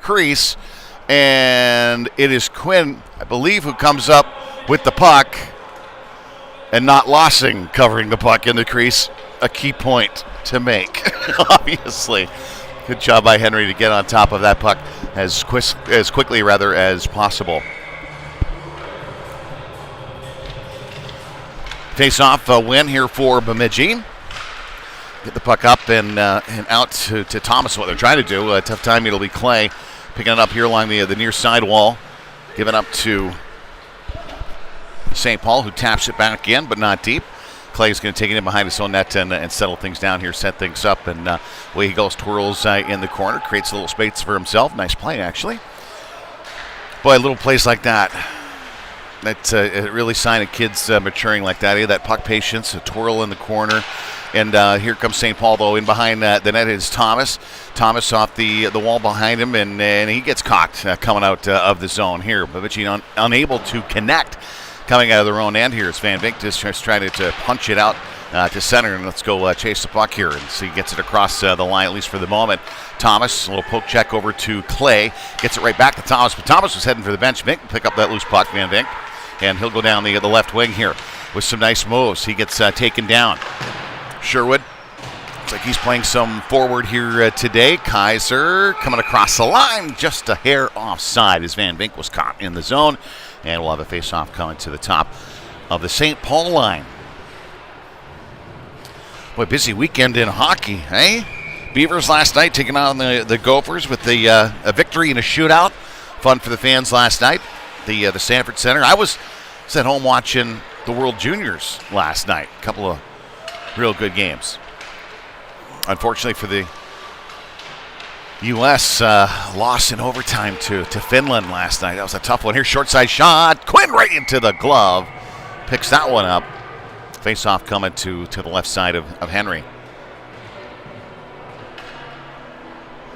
crease, and it is Quinn, I believe, who comes up with the puck, and not Lossing covering the puck in the crease. A key point to make, obviously. Good job by Henry to get on top of that puck as quickly as possible. Face-off win here for Bemidji. Get the puck up and out to Thomas. What they're trying to do. A tough time. It'll be Clay picking it up here along the near side wall. Giving up to St. Paul, who taps it back in, but not deep. Clay's going to take it in behind his own net and settle things down here, set things up, and away he goes, twirls in the corner, creates a little space for himself. Nice play, actually. Boy, little plays like that. That's a really sign of kids maturing like that. That puck patience, a twirl in the corner. And here comes St. Paul, though. In behind the net is Thomas. Thomas off the wall behind him, and he gets caught coming out of the zone here. Bemidji unable to connect. Coming out of their own end here is Van Vink just trying to punch it out to center, and let's go chase the puck here. And so he gets it across the line, at least for the moment. Thomas, a little poke check over to Clay. Gets it right back to Thomas, but Thomas was heading for the bench. Vink pick up that loose puck, Van Vink. And he'll go down the left wing here with some nice moves. He gets taken down. Sherwood, looks like he's playing some forward here today. Kaiser coming across the line, just a hair offside as Van Vink was caught in the zone. And we'll have a face-off coming to the top of the St. Paul line. Boy, busy weekend in hockey, eh? Beavers last night taking on the Gophers with a victory in a shootout. Fun for the fans last night. The Sanford Center. I was at home watching the World Juniors last night. A couple of real good games. Unfortunately for the U.S. Loss in overtime to Finland last night. That was a tough one. Here's short side shot. Quinn right into the glove. Picks that one up. Face-off coming to the left side of Henry.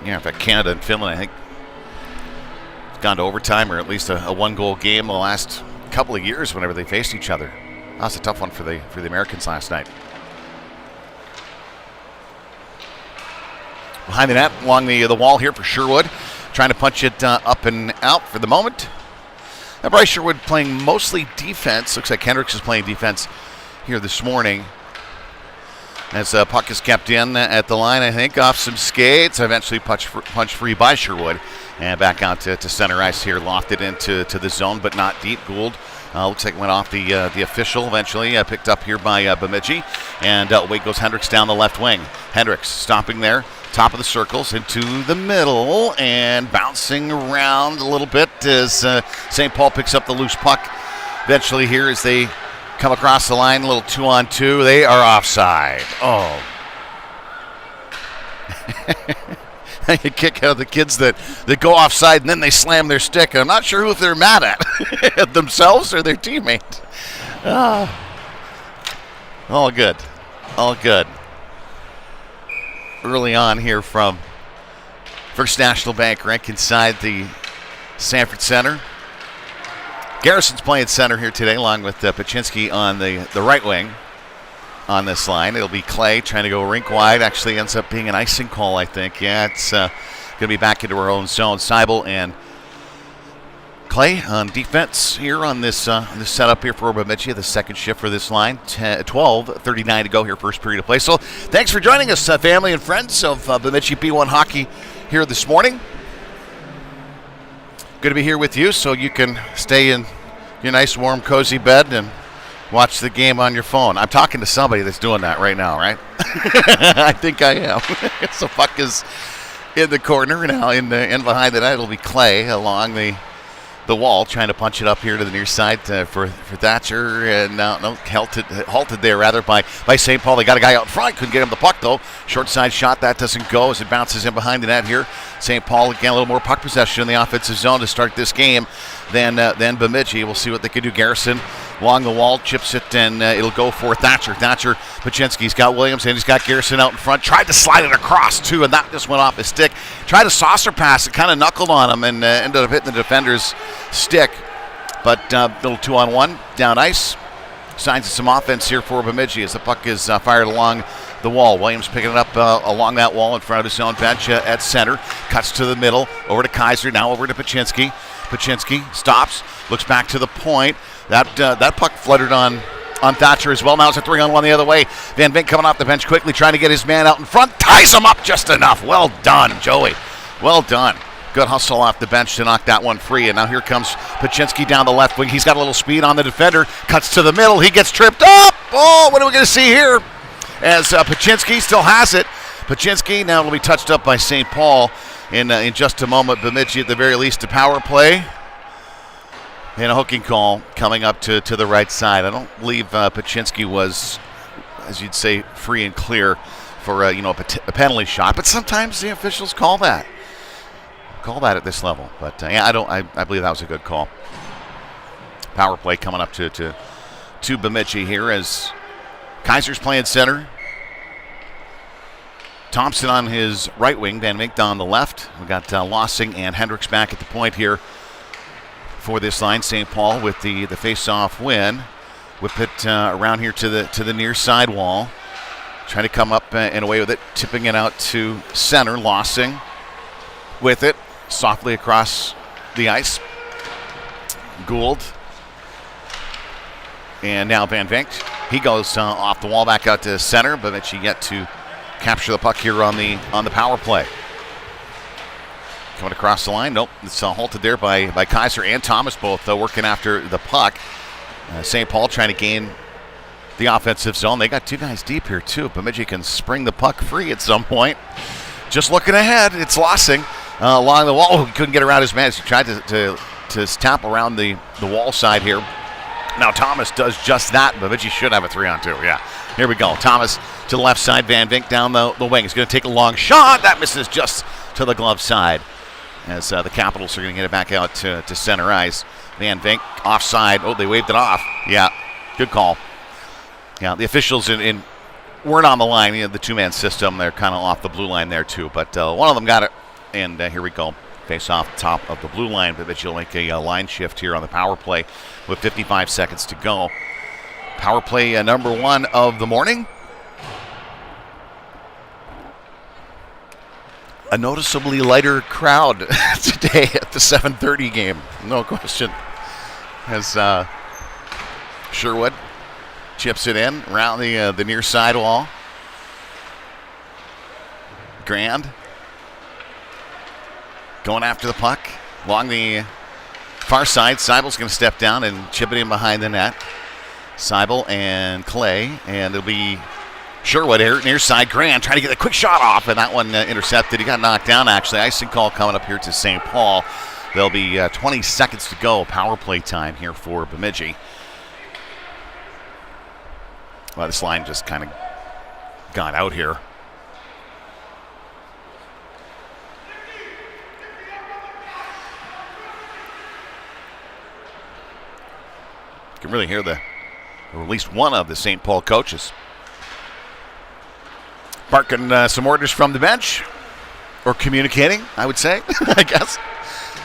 Yeah, in fact, Canada and Finland, I think, have gone to overtime, or at least a one-goal game the last couple of years whenever they faced each other. That was a tough one for the Americans last night. Behind the net, along the wall here for Sherwood. Trying to punch it up and out for the moment. Now Bryce Sherwood playing mostly defense. Looks like Hendricks is playing defense here this morning. As puck is kept in at the line, I think, off some skates. Eventually punch free by Sherwood. And back out to center ice here. Lofted into the zone, but not deep. Gould looks like it went off the official eventually. Picked up here by Bemidji. And away goes Hendricks down the left wing. Hendricks stopping there. Top of the circles into the middle and bouncing around a little bit as St. Paul picks up the loose puck. Eventually here as they come across the line, a little 2-on-2. They are offside. Oh. You kick out the kids that go offside and then they slam their stick. I'm not sure who they're mad at, themselves or their teammate. Oh. All good. All good. Early on here from First National Bank, right inside the Sanford Center. Garrison's playing center here today, along with Paczynski on the right wing on this line. It'll be Clay trying to go rink wide. Actually ends up being an icing call, I think. Yeah, it's going to be back into our own zone. Seibel and Clay on defense here on this setup here for Bemidji, the second shift for this line. 12:39 to go here, first period of play. So thanks for joining us, family and friends of Bemidji B1 Hockey here this morning. Good to be here with you so you can stay in your nice, warm, cozy bed and watch the game on your phone. I'm talking to somebody that's doing that right now, right? I think I am. So puck is in the corner now, in behind the net. It'll be Clay along the wall, trying to punch it up here to the near side for Thatcher, and halted there rather by St. Paul. They got a guy out front, couldn't get him the puck though. Short side shot, that doesn't go as it bounces in behind the net here. St. Paul again, a little more puck possession in the offensive zone to start this game than Bemidji. We'll see what they can do. Garrison along the wall, chips it, and it'll go for Thatcher. Paczynski's got Williams, and he's got Garrison out in front. Tried to slide it across, too, and that just went off his stick. Tried to saucer pass. It kind of knuckled on him and ended up hitting the defender's stick. But little 2-on-1 down ice. Signs of some offense here for Bemidji as the puck is fired along the wall. Williams picking it up along that wall in front of his own bench at center. Cuts to the middle, over to Kaiser, now over to Paczynski. Paczynski stops, looks back to the point. That puck fluttered on Thatcher as well. Now it's a 3-on-1 the other way. Van Vink coming off the bench quickly, trying to get his man out in front. Ties him up just enough. Well done, Joey. Well done. Good hustle off the bench to knock that one free. And now here comes Paczynski down the left wing. He's got a little speed on the defender. Cuts to the middle. He gets tripped up. Oh, what are we going to see here? As Paczynski still has it. Paczynski now will be touched up by St. Paul in just a moment. Bemidji at the very least a power play. And a hooking call coming up to the right side. I don't believe Paczynski was, as you'd say, free and clear for a penalty shot. But sometimes the officials call that at this level. But yeah, I believe that was a good call. Power play coming up to Bemidji here as Kaiser's playing center. Thompson on his right wing, Van Vink on the left. We got Lossing and Hendricks back at the point here for this line. St. Paul with the face-off win. Whip it around here to the near side wall. Trying to come up and away with it, tipping it out to center. Lossing with it, softly across the ice. Gould. And now Van Vink. He goes off the wall back out to center, but Bemidji yet to capture the puck here on the power play. Coming across the line. Nope, it's halted there by Kaiser and Thomas, both working after the puck. St. Paul trying to gain the offensive zone. They got two guys deep here, too. Bemidji can spring the puck free at some point. Just looking ahead, it's Lossing along the wall. He couldn't get around his man. He tried to tap around the wall side here. Now Thomas does just that. Bemidji should have a 3-on-2. Yeah, here we go. Thomas to the left side. Van Vink down the wing. He's going to take a long shot. That misses just to the glove side. As the Capitals are going to get it back out to center ice. Van Vink offside. Oh, they waved it off. Yeah, good call. Yeah, the officials weren't on the line. The two-man system, they're kind of off the blue line there too. But one of them got it. And here we go. Face off top of the blue line. Bemidji will make a line shift here on the power play with 55 seconds to go. Power play number 1 of the morning. A noticeably lighter crowd today at the 7:30 game. No question. As Sherwood chips it in around the near side wall. Grand going after the puck along the far side. Seibel's going to step down and chip it in behind the net. Seibel and Clay, and it'll be Sherwood here, near side. Grand trying to get a quick shot off, and that one intercepted. He got knocked down, actually. Icing call coming up here to St. Paul. There'll be 20 seconds to go. Power play time here for Bemidji. Well, this line just kind of got out here. You can really hear or at least one of the St. Paul coaches barking some orders from the bench, or communicating, I would say, I guess,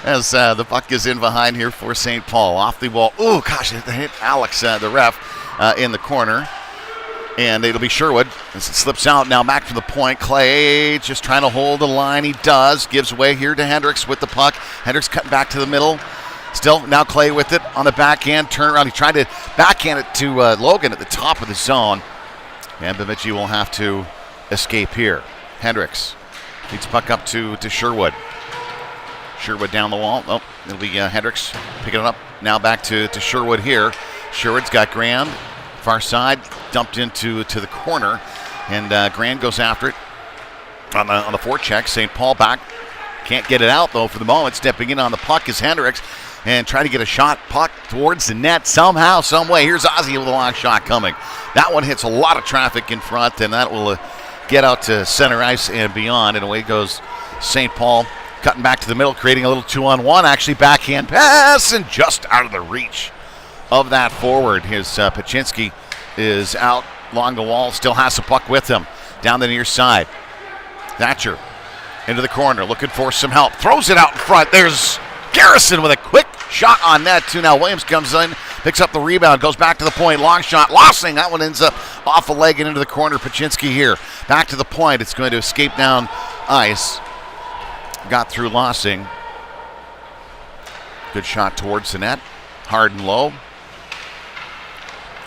as the puck is in behind here for St. Paul. Off the wall. Oh, gosh, it hit Alex, the ref, in the corner. And it'll be Sherwood as it slips out. Now back to the point. Clay just trying to hold the line. He does. Gives way here to Hendricks with the puck. Hendricks cutting back to the middle. Still, now Clay with it on the backhand. Turn around. He tried to backhand it to Logan at the top of the zone. And Bemidji will have to escape here. Hendricks leads puck up to Sherwood. Sherwood down the wall. Oh, it'll be Hendricks picking it up. Now back to Sherwood here. Sherwood's got Grand. Far side, dumped into the corner. And Grand goes after it on the forecheck. St. Paul back. Can't get it out, though, for the moment. Stepping in on the puck is Hendricks. And trying to get a shot puck towards the net somehow, some way. Here's Ozzie with a long shot coming. That one hits a lot of traffic in front, and that will get out to center ice and beyond. And away goes St. Paul, cutting back to the middle, creating a little 2-on-1. Actually, backhand pass, and just out of the reach of that forward. His Paczynski is out along the wall, still has the puck with him. Down the near side. Thatcher into the corner, looking for some help. Throws it out in front. There's Garrison with a quick shot on net, too. Now Williams comes in Picks up the rebound, goes back to the point. Long shot, Lossing. That one ends up off a leg and into the corner. Paczynski here. Back to the point. It's going to escape down ice. Got through Lossing. Good shot towards the net. Hard and low.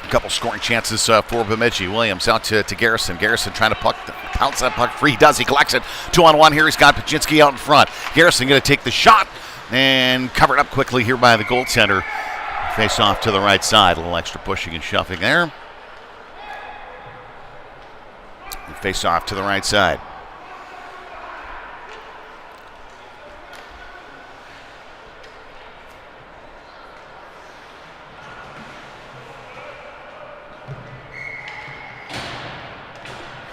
A couple scoring chances for Bemidji. Williams out to Garrison. Garrison trying to pounce that puck free. He does. He collects it. 2-on-1 here. He's got Paczynski out in front. Garrison going to take the shot and covered up quickly here by the goaltender. Face off to the right side. A little extra pushing and shoving there. And face off to the right side.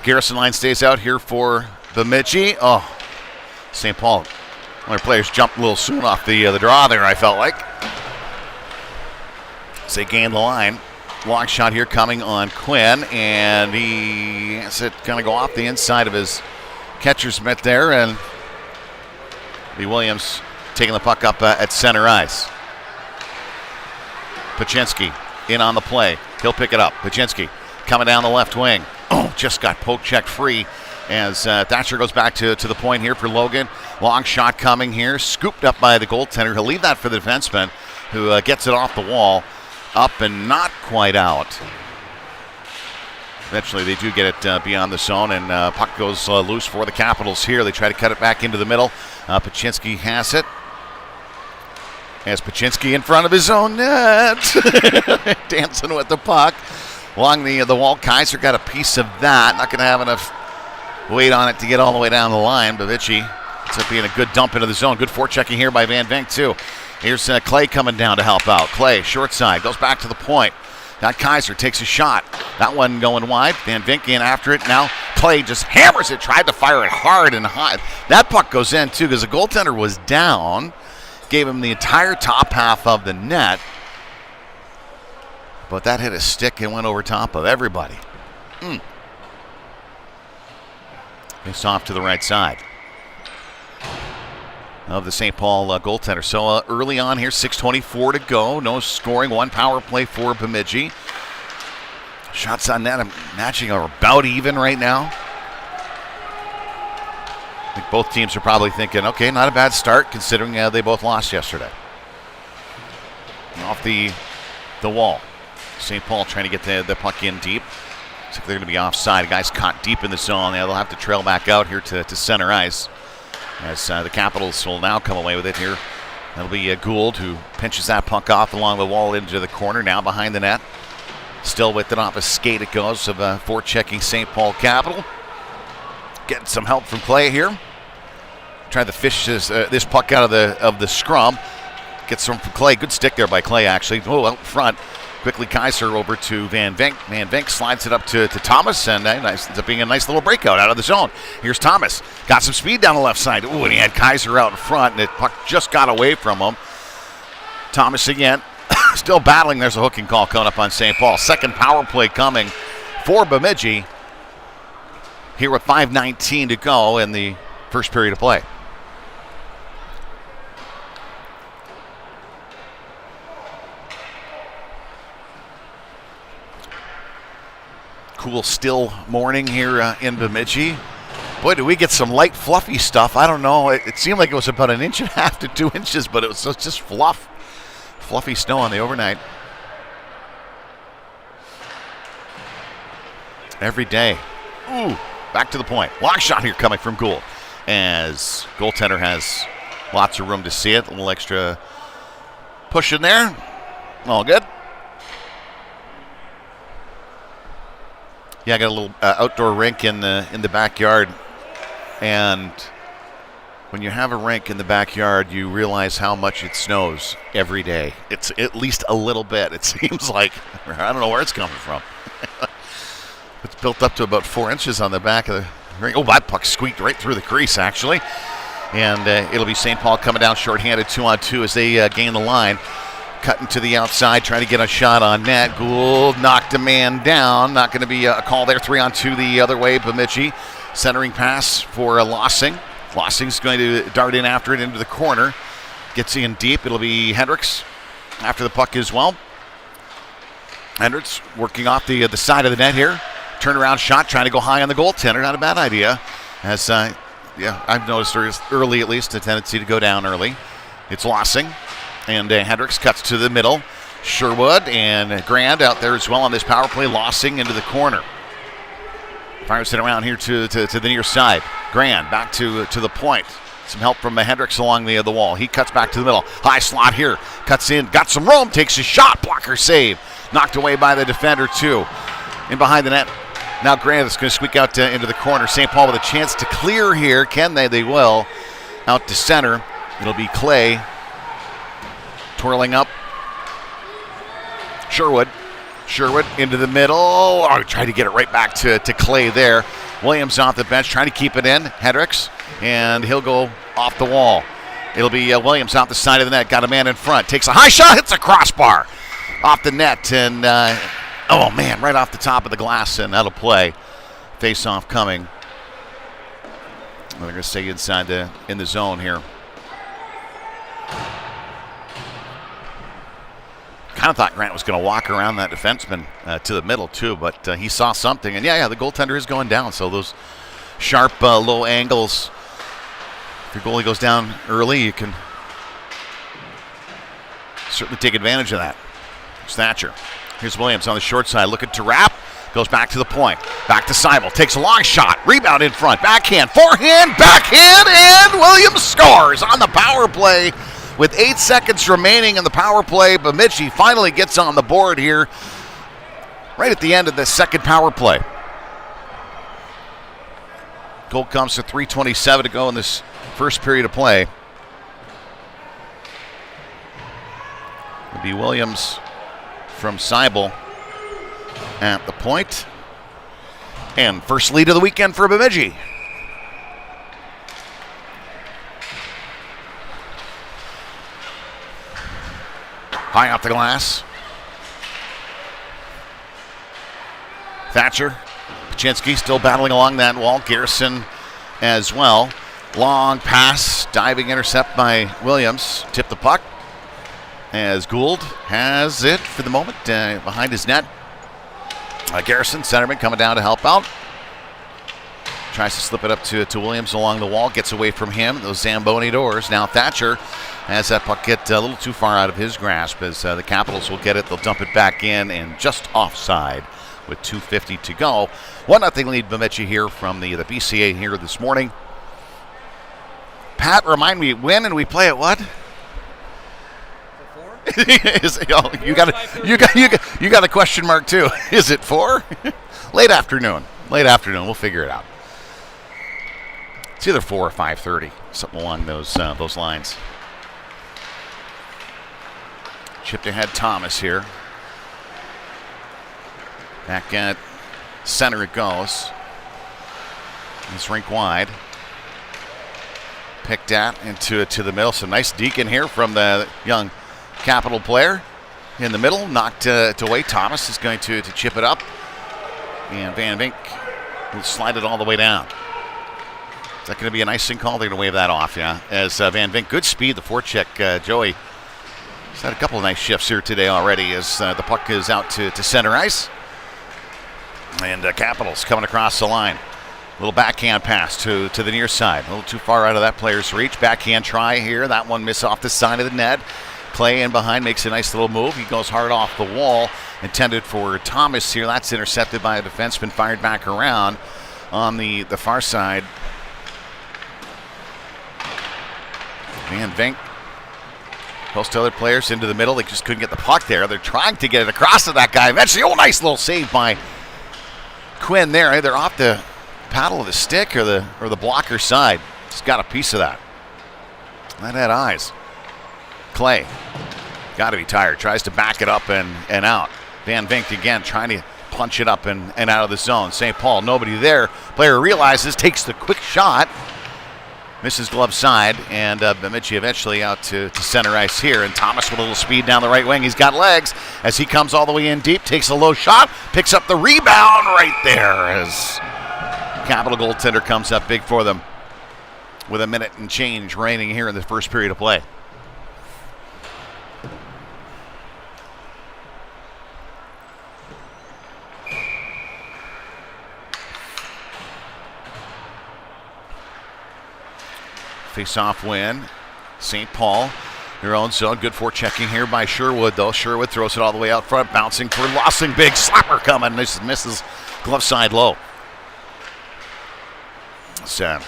Garrison line stays out here for Bemidji. Oh, St. Paul. One of their players jumped a little soon off the draw there, I felt like. As they gain the line. Long shot here coming on Quinn, and he has it kind of go off the inside of his catcher's mitt there, and the Williams taking the puck up at center ice. Paczynski in on the play. He'll pick it up. Paczynski coming down the left wing. Oh, just got poke checked free as Thatcher goes back to the point here for Logan. Long shot coming here, scooped up by the goaltender. He'll leave that for the defenseman who gets it off the wall. Up and not quite out. Eventually they do get it beyond the zone, and puck goes loose for the Capitals here. They try to cut it back into the middle. Paczynski has it. Has Paczynski in front of his own net. Dancing with the puck. Along the wall, Kaiser got a piece of that. Not going to have enough weight on it to get all the way down the line. Bemidji ends up being a good dump into the zone. Good forechecking here by Van Vink, too. Here's Clay coming down to help out. Clay, short side, goes back to the point. Got Kaiser, takes a shot. That one going wide. Van Vink in after it. Now Clay just hammers it, tried to fire it hard and high. That puck goes in, too, because the goaltender was down. Gave him the entire top half of the net. But that hit a stick and went over top of everybody. Face off to the right side of the St. Paul goaltender. So early on here, 6:24 to go. No scoring. One power play for Bemidji. Shots on net, I'm matching are about even right now. I think both teams are probably thinking, okay, not a bad start considering they both lost yesterday. And off the wall. St. Paul trying to get the puck in deep. Looks like they're going to be offside. A guy's caught deep in the zone. They'll have to trail back out here to center ice. As the Capitals will now come away with it here. That'll be Gould who pinches that puck off along the wall into the corner. Now behind the net. Still with it off a skate it goes of forechecking St. Paul Capital. Getting some help from Clay here. Trying to fish this puck out of the scrum. Gets some from Clay. Good stick there by Clay, actually. Oh, out front. Quickly Kaiser over to Van Vink. Van Vink slides it up to Thomas, and ends up being a nice little breakout out of the zone. Here's Thomas. Got some speed down the left side. Ooh, and he had Kaiser out in front, and the puck just got away from him. Thomas again. Still battling. There's a hooking call coming up on St. Paul. Second power play coming for Bemidji. Here with 5:19 to go in the first period of play. Cool, still morning here in Bemidji. Boy, did we get some light, fluffy stuff. I don't know. It seemed like it was about 1.5 inches to 2 inches, but it was just fluffy snow on the overnight. Every day. Ooh, back to the point. Long shot here coming from Gould. As goaltender has lots of room to see it. A little extra push in there. All good. Yeah, I got a little outdoor rink in the backyard, and when you have a rink in the backyard, you realize how much it snows every day. It's at least a little bit. It seems like I don't know where it's coming from. It's built up to about 4 inches on the back of the rink. Oh, that puck squeaked right through the crease actually, and it'll be St. Paul coming down shorthanded 2-on-2 as they gain the line. Cutting to the outside, trying to get a shot on net. Gould knocked a man down. Not going to be a call there. 3-on-2 the other way. Bemidji centering pass for Lossing. Lossing's going to dart in after it into the corner. Gets in deep. It'll be Hendricks after the puck as well. Hendricks working off the side of the net here. Turnaround shot, trying to go high on the goaltender. Not a bad idea. As, I've noticed early at least a tendency to go down early. It's Lossing. And Hendricks cuts to the middle. Sherwood and Grand out there as well on this power play. Lossing into the corner. Fires it around here to the near side. Grand back to the point. Some help from Hendricks along the wall. He cuts back to the middle. High slot here. Cuts in. Got some room. Takes a shot. Blocker save. Knocked away by the defender too. In behind the net. Now Grant is going to squeak out into the corner. St. Paul with a chance to clear here. Can they? They will. Out to center. It'll be Clay. Twirling up. Sherwood into the middle. Oh, tried to get it right back to Clay there. Williams off the bench trying to keep it in. Hendricks. And he'll go off the wall. It'll be Williams out the side of the net. Got a man in front. Takes a high shot. Hits a crossbar. Off the net. And, oh, man, right off the top of the glass. And that'll play. Face-off coming. They're going to stay inside in the zone here. Kind of thought Grant was going to walk around that defenseman to the middle too, but he saw something. And the goaltender is going down. So those sharp, low angles, if your goalie goes down early, you can certainly take advantage of that. It's Thatcher. Here's Williams on the short side, looking to wrap. Goes back to the point. Back to Seibel. Takes a long shot. Rebound in front. Backhand. Forehand. Backhand. And Williams scores on the power play. With 8 seconds remaining in the power play, Bemidji finally gets on the board here right at the end of the second power play. Goal comes to 3:27 to go in this first period of play. It'll be Williams from Seibel at the point. And first lead of the weekend for Bemidji. High off the glass. Thatcher. Pachinski still battling along that wall. Garrison as well. Long pass. Diving intercept by Williams. Tip the puck. As Gould has it for the moment behind his net. Garrison, centerman, coming down to help out. Tries to slip it up to Williams along the wall. Gets away from him. Those Zamboni doors. Now Thatcher has that puck get a little too far out of his grasp as the Capitals will get it. They'll dump it back in and just offside with 2:50 to go. 1-0 lead Bemidji here from the BCA here this morning. Pat, remind me, when and we play at what? You got a question mark too. Is it 4? Late afternoon. We'll figure it out. It's either 4 or 5:30, something along those lines. Chipped ahead Thomas here. Back at center it goes. It's rink wide. Picked at into the middle. Some nice deacon here from the young Capital player. In the middle, knocked away. Thomas is going to chip it up. And Van Vink will slide it all the way down. Is that going to be an icing call? They're going to wave that off, yeah. As Van Vink, good speed, the forecheck, Joey. He's had a couple of nice shifts here today already as the puck is out to center ice. And Capitals coming across the line. A little backhand pass to the near side. A little too far out of that player's reach. Backhand try here. That one miss off the side of the net. Clay in behind makes a nice little move. He goes hard off the wall. Intended for Thomas here. That's intercepted by a defenseman. Fired back around on the far side. Van Vink. Close to other players into the middle. They just couldn't get the puck there. They're trying to get it across to that guy. Eventually, nice little save by Quinn there. Either off the paddle of the stick or the blocker side. Just got a piece of that. That had eyes. Clay. Got to be tired. Tries to back it up and out. Van Vink again trying to punch it up and out of the zone. St. Paul, nobody there. Player realizes, takes the quick shot. Misses glove side, and Bemidji eventually out to center ice here. And Thomas with a little speed down the right wing. He's got legs as he comes all the way in deep, takes a low shot, picks up the rebound right there as Capital goaltender comes up big for them with a minute and change remaining here in the first period of play. Face-off win. St. Paul, their own zone. Good forechecking here by Sherwood, though. Sherwood throws it all the way out front, bouncing for Lossing. Big slapper coming. This misses glove side low. So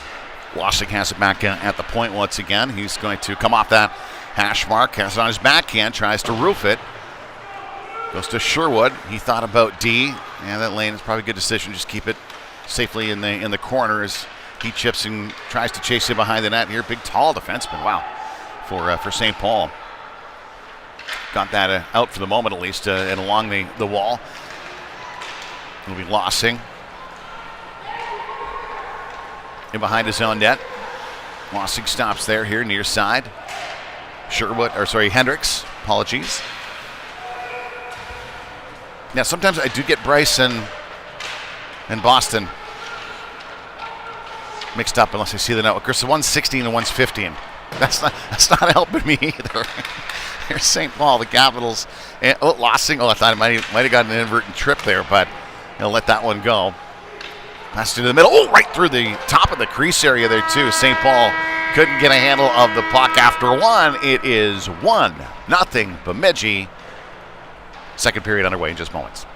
Lossing has it back at the point once again. He's going to come off that hash mark, has it on his backhand, tries to roof it. Goes to Sherwood. He thought about D, and that lane is probably a good decision. Just keep it safely in the corner as he chips and tries to chase it behind the net here. Big, tall defenseman. Wow, for St. Paul. Got that out for the moment at least, and along the wall. It'll be Lossing. In behind his own net. Lossing stops there here near side. Hendricks. Apologies. Now, sometimes I do get Bryce and Boston mixed up unless I see the note. Of course, the one's 16 and one's 15. That's not helping me either. Here's St. Paul, the Capitals. And, Lossing. I thought it might have gotten an inadvertent trip there, but he'll let that one go. Passed into the middle. Right through the top of the crease area there, too. St. Paul couldn't get a handle of the puck after one. It is 1-0 Bemidji. Second period underway in just moments.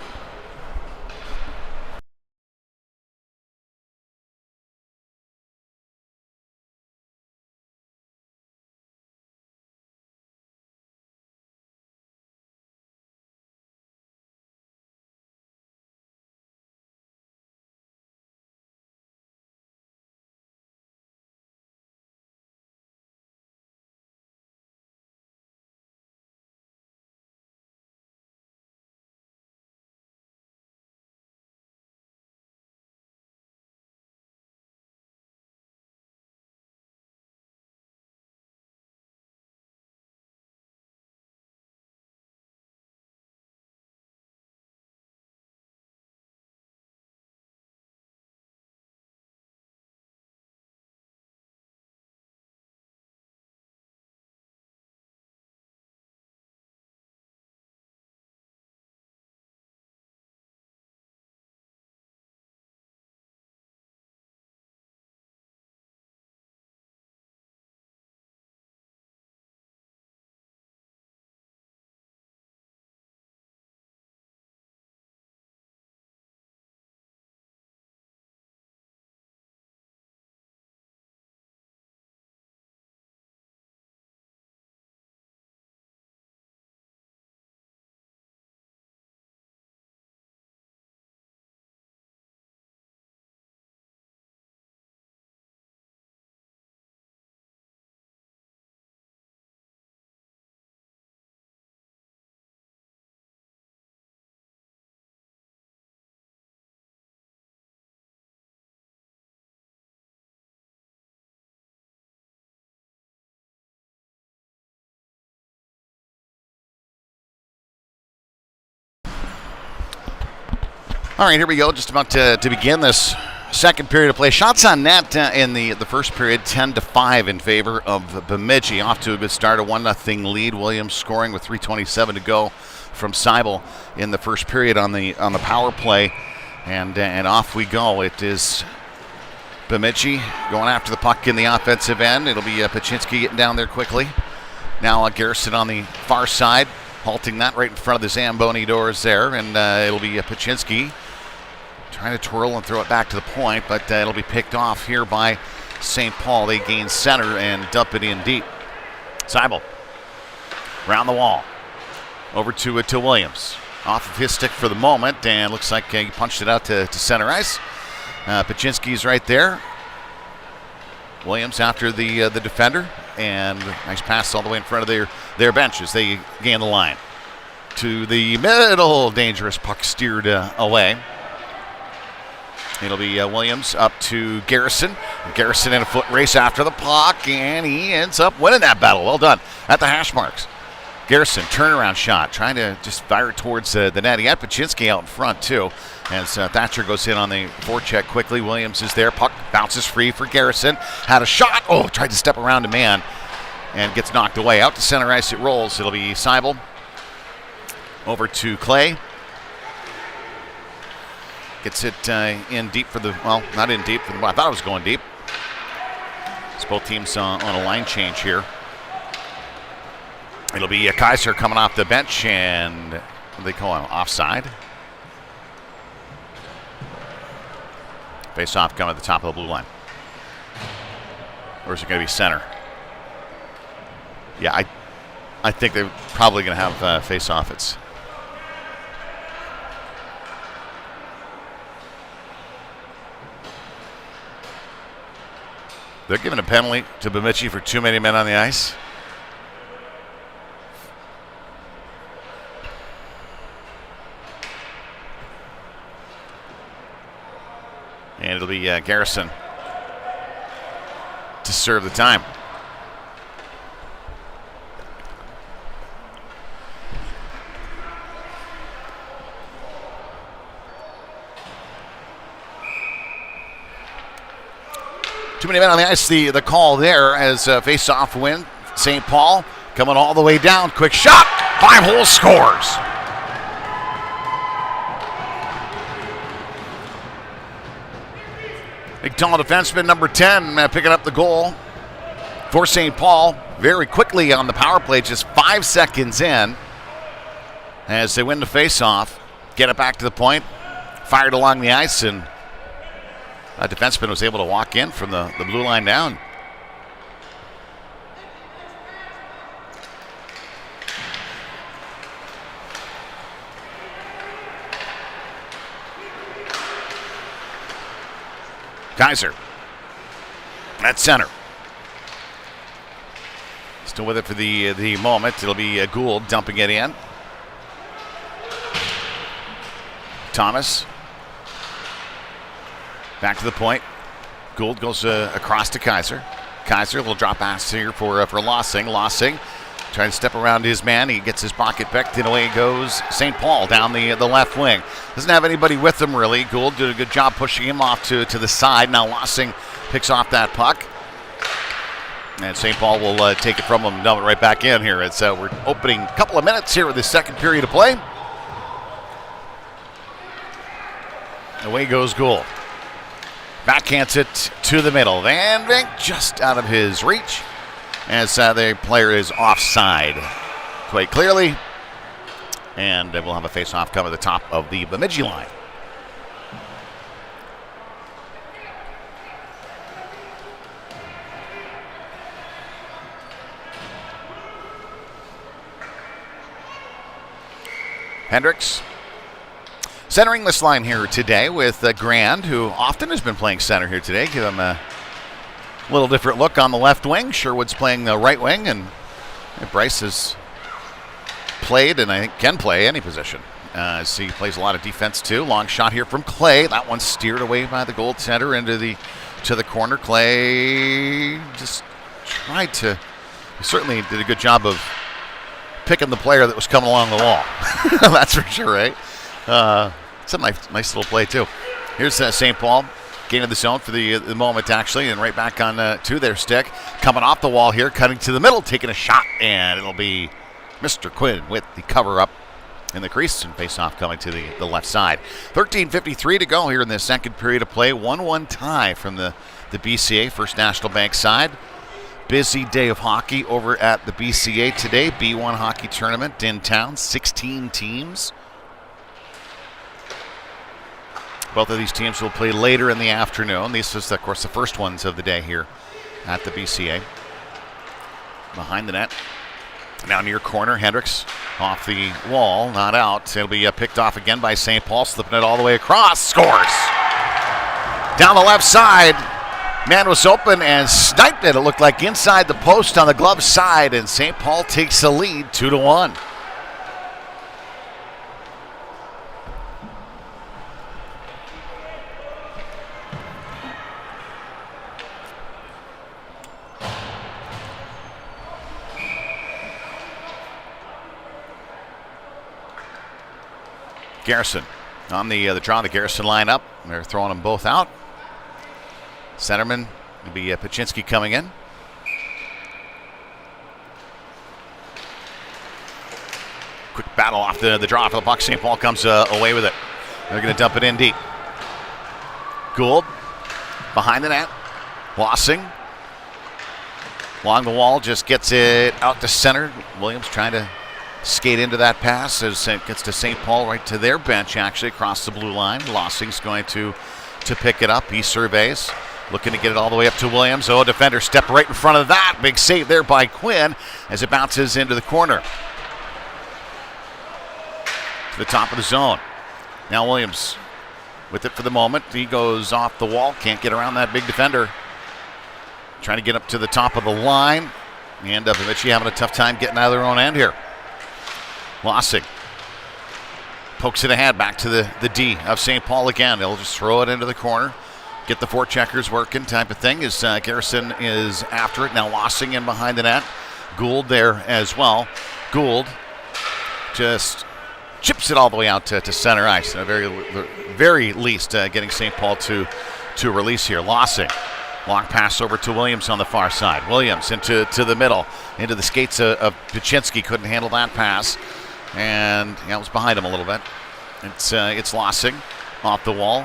All right, here we go. Just about to begin this second period of play. Shots on net in the first period, 10-5 in favor of Bemidji. Off to a good start, a 1-0 lead. Williams scoring with 3:27 to go from Seibel in the first period on the power play, and off we go. It is Bemidji going after the puck in the offensive end. It'll be Paczynski getting down there quickly. Now Garrison on the far side, halting that right in front of the Zamboni doors there, and it'll be Paczynski trying to twirl and throw it back to the point, but it'll be picked off here by St. Paul. They gain center and dump it in deep. Seibel around the wall. Over to Williams. Off of his stick for the moment, and looks like he punched it out to center ice. Paczynski's right there. Williams after the defender, and nice pass all the way in front of their benches. They gain the line. To the middle, dangerous puck steered away. It'll be Williams up to Garrison. Garrison in a foot race after the puck, and he ends up winning that battle. Well done at the hash marks. Garrison, turnaround shot, trying to just fire it towards the net. He had Paczynski out in front, too, as Thatcher goes in on the forecheck quickly. Williams is there. Puck bounces free for Garrison. Had a shot. Tried to step around a man and gets knocked away. Out to center ice it rolls. It'll be Seibel. Over to Clay. Gets it in deep for the, well, not in deep. I thought it was going deep. It's both teams on a line change here. It'll be Kaiser coming off the bench, and what do they call him? Offside. Face-off coming at the top of the blue line. Or is it going to be center? Yeah, I think they're probably going to have face-off. They're giving a penalty to Bemidji for too many men on the ice. And it'll be Garrison to serve the time. Too many men on the ice. The call there as face-off win. St. Paul coming all the way down. Quick shot. 5-hole scores. Big tall defenseman number 10 picking up the goal for St. Paul very quickly on the power play, just 5 seconds in as they win the face-off. Get it back to the point. Fired along the ice, and a defenseman was able to walk in from the blue line down. Kaiser at center. Still with it for the moment. It'll be Gould dumping it in. Thomas. Back to the point. Gould goes across to Kaiser. Kaiser, a little drop pass here for Lossing. Lossing trying to step around his man. He gets his pocket picked, and away goes St. Paul down the left wing. Doesn't have anybody with him, really. Gould did a good job pushing him off to the side. Now Lossing picks off that puck. And St. Paul will take it from him and dump it right back in here. It's we're opening a couple of minutes here with the second period of play. Away goes Gould. Backhands it to the middle. Van Vink just out of his reach as the player is offside quite clearly. And we'll have a face-off come at the top of the Bemidji line. Hendricks centering this line here today with Grand, who often has been playing center here today. Give him a little different look on the left wing. Sherwood's playing the right wing, and Bryce has played and I think can play any position. As he plays a lot of defense too. Long shot here from Clay. That one's steered away by the goaltender into the corner. Clay just tried to. He certainly did a good job of picking the player that was coming along the wall. That's for sure, right? It's a nice little play too. Here's St. Paul gaining the zone for the moment actually, and right back on to their stick. Coming off the wall here, cutting to the middle, taking a shot, and it'll be Mr. Quinn with the cover up in the crease, and face-off coming to the left side. 13:53 to go here in the second period of play. 1-1 tie from the BCA, First National Bank side. Busy day of hockey over at the BCA today. B1 hockey tournament in town, 16 teams. Both of these teams will play later in the afternoon. This is, of course, the first ones of the day here at the BCA. Behind the net. Now near corner, Hendricks off the wall, not out. It'll be picked off again by St. Paul, slipping it all the way across. Scores! Down the left side. Man was open and sniped it. It looked like inside the post on the glove side, and St. Paul takes the lead 2-1. Garrison on the draw, the Garrison lineup. They're throwing them both out. Centerman will be Pachinski coming in. Quick battle off the draw for the puck. St. Paul comes away with it. They're going to dump it in deep. Gould behind the net. Lossing Along the wall, just gets it out to center. Williams trying to skate into that pass as it gets to St. Paul, right to their bench, actually, across the blue line. Lossing's going to pick it up. He surveys, looking to get it all the way up to Williams. Oh, defender stepped right in front of that. Big save there by Quinn as it bounces into the corner. To the top of the zone. Now Williams with it for the moment. He goes off the wall. Can't get around that big defender. Trying to get up to the top of the line. And Bemidji having a tough time getting out of their own end here. Lossing pokes it ahead back to the D of St. Paul again. They'll just throw it into the corner. Get the four checkers working type of thing as Garrison is after it. Now Lossing in behind the net. Gould there as well. Gould just chips it all the way out to center ice. At the very least getting St. Paul to release here. Lossing. Long pass over to Williams on the far side. Williams into the middle, into the skates of Paczynski. Couldn't handle that pass. And it was behind him a little bit. It's Lossing off the wall.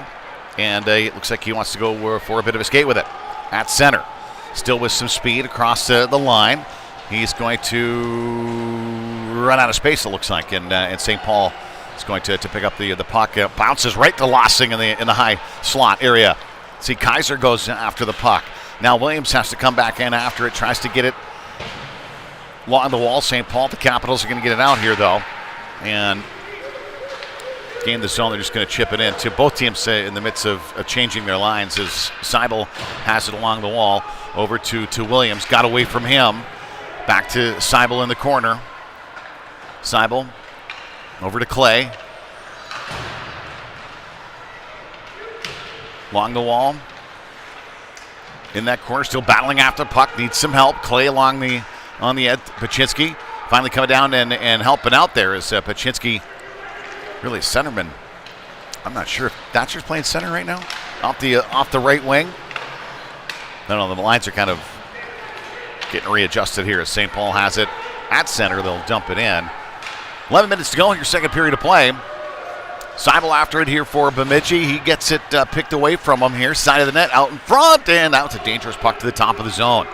And it looks like he wants to go for a bit of a skate with it. At center. Still with some speed across the line. He's going to run out of space, it looks like. And St. Paul is going to pick up the puck. Bounces right to Lossing in the high slot area. See, Kaiser goes after the puck. Now Williams has to come back in after it. Tries to get it along the wall. St. Paul, the Capitals are going to get it out here, though. And gain the zone. They're just going to chip it in. To both teams in the midst of changing their lines as Seibel has it along the wall. Over to Williams. Got away from him. Back to Seibel in the corner. Seibel over to Clay. Along the wall. In that corner, still battling after the puck. Needs some help. Clay on the edge. Paczynski finally coming down and helping out there as Paczynski, really centerman. I'm not sure if Thatcher's playing center right now. Off the right wing. No, the lines are kind of getting readjusted here as St. Paul has it at center. They'll dump it in. 11 minutes to go in your second period of play. Seibel after it here for Bemidji. He gets it picked away from him here. Side of the net out in front. And that was a dangerous puck to the top of the zone.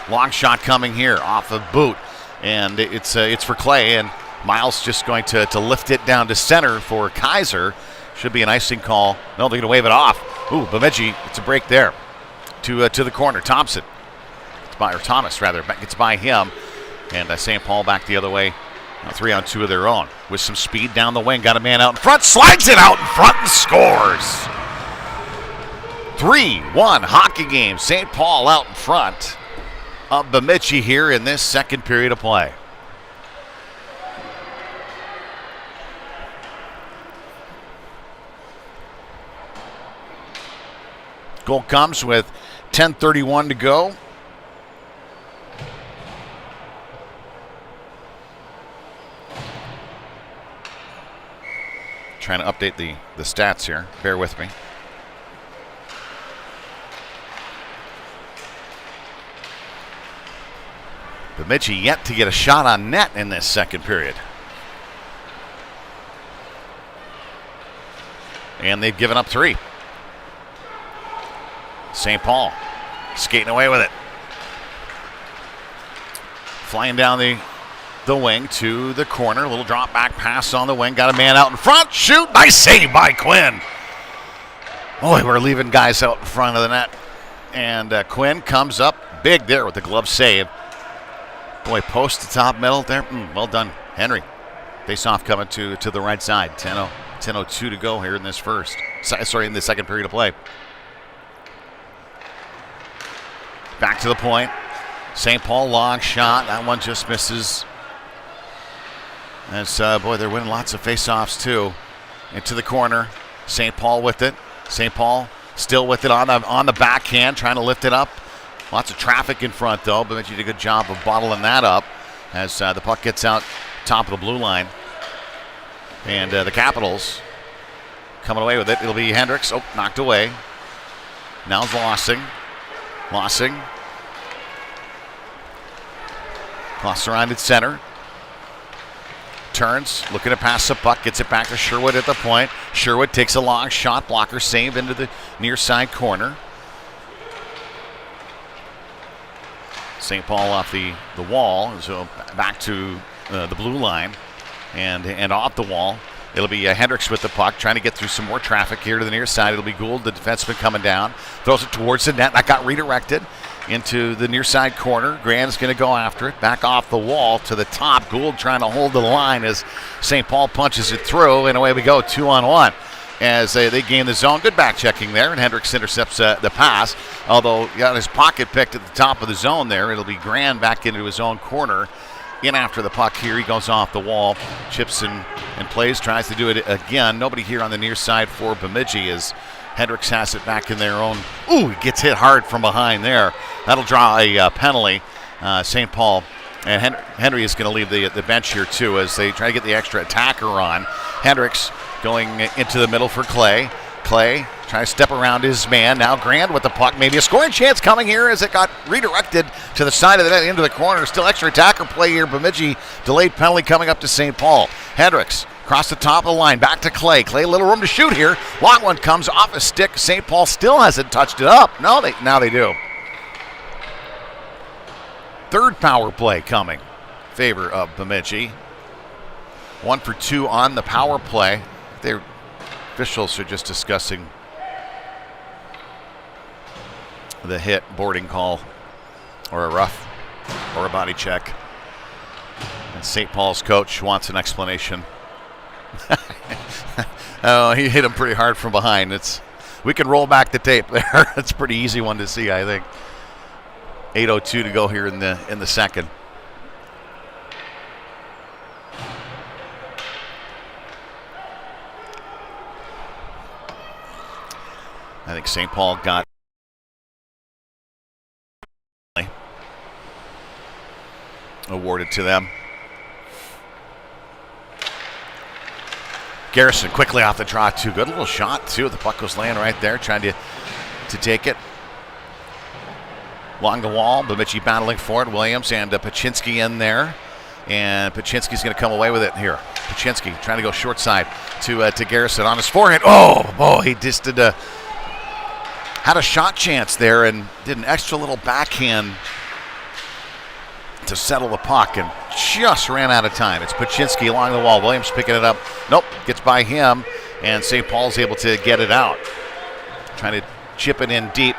Long shot coming here off of boot. And it's for Clay. And Miles just going to lift it down to center for Kaiser. Should be an icing call. No, they're going to wave it off. Ooh, Bemidji, it's a break there. To the corner. Thomas, rather. Gets by him. And St. Paul back the other way. 3-on-2 of their own. With some speed down the wing. Got a man out in front. Slides it out in front and scores. 3-1 hockey game. St. Paul out in front of Bemidji here in this second period of play. Goal comes with 10:31 to go. Trying to update the stats here. Bear with me. Bemidji yet to get a shot on net in this second period. And they've given up 3. St. Paul skating away with it. Flying down the wing to the corner. A little drop back pass on the wing. Got a man out in front. Shoot. Nice save by Quinn. Boy, we're leaving guys out in front of the net. And Quinn comes up big there with the glove save. Boy, post to top middle there. Well done, Henry. Face off coming to the right side. 10:02 to go here in this in the second period of play. Back to the point. St. Paul long shot. That one just misses. As boy, they're winning lots of face-offs too. Into the corner. St. Paul with it. St. Paul still with it on the backhand, trying to lift it up. Lots of traffic in front though, but Bemidji did a good job of bottling that up as the puck gets out top of the blue line. And the Capitals coming away with it. It'll be Hendricks. Oh, knocked away. Now it's Lossing. Lost around at center. Turns, looking to pass the puck, gets it back to Sherwood at the point. Sherwood takes a long shot, blocker save into the near side corner. St. Paul off the wall, so back to the blue line and off the wall. It'll be Hendricks with the puck, trying to get through some more traffic here to the near side. It'll be Gould, the defenseman, coming down. Throws it towards the net. That got redirected into the near side corner. Grand's going to go after it. Back off the wall to the top. Gould trying to hold the line as St. Paul punches it through. And away we go, 2-on-1. As they gain the zone. Good back checking there. And Hendricks intercepts the pass. Although he got his pocket picked at the top of the zone there. It'll be Grand back into his own corner. In after the puck here. He goes off the wall. Chips and plays. Tries to do it again. Nobody here on the near side for Bemidji as Hendricks has it back in their own. Ooh, he gets hit hard from behind there. That'll draw a penalty. St. Paul and Henry is going to leave the bench here too as they try to get the extra attacker on. Hendricks going into the middle for Clay. Clay trying to step around his man. Now Grand with the puck. Maybe a scoring chance coming here as it got redirected to the side of the net into the corner. Still extra attacker play here. Bemidji delayed penalty coming up to St. Paul. Hendricks across the top of the line. Back to Clay. Clay, little room to shoot here. Long one comes off a stick. St. Paul still hasn't touched it up. No, now they do. Third power play coming in favor of Bemidji. 1 for 2 on the power play. Their officials are just discussing the hit, boarding call, or a rough, or a body check. And St. Paul's coach wants an explanation. Oh, he hit him pretty hard from behind. We can roll back the tape there. It's a pretty easy one to see, I think. 8:02 to go here in the second. I think St. Paul got awarded to them. Garrison quickly off the draw too. Good little shot too. The puck was laying right there, trying to take it. Along the wall, Bemidji battling for it. Williams and Paczynski in there. And Paczynski's going to come away with it here. Paczynski trying to go short side to Garrison on his forehand. Oh, he just had a shot chance there and did an extra little backhand to settle the puck and just ran out of time. It's Paczynski along the wall. Williams picking it up. Nope, gets by him, and St. Paul's able to get it out. Trying to chip it in deep.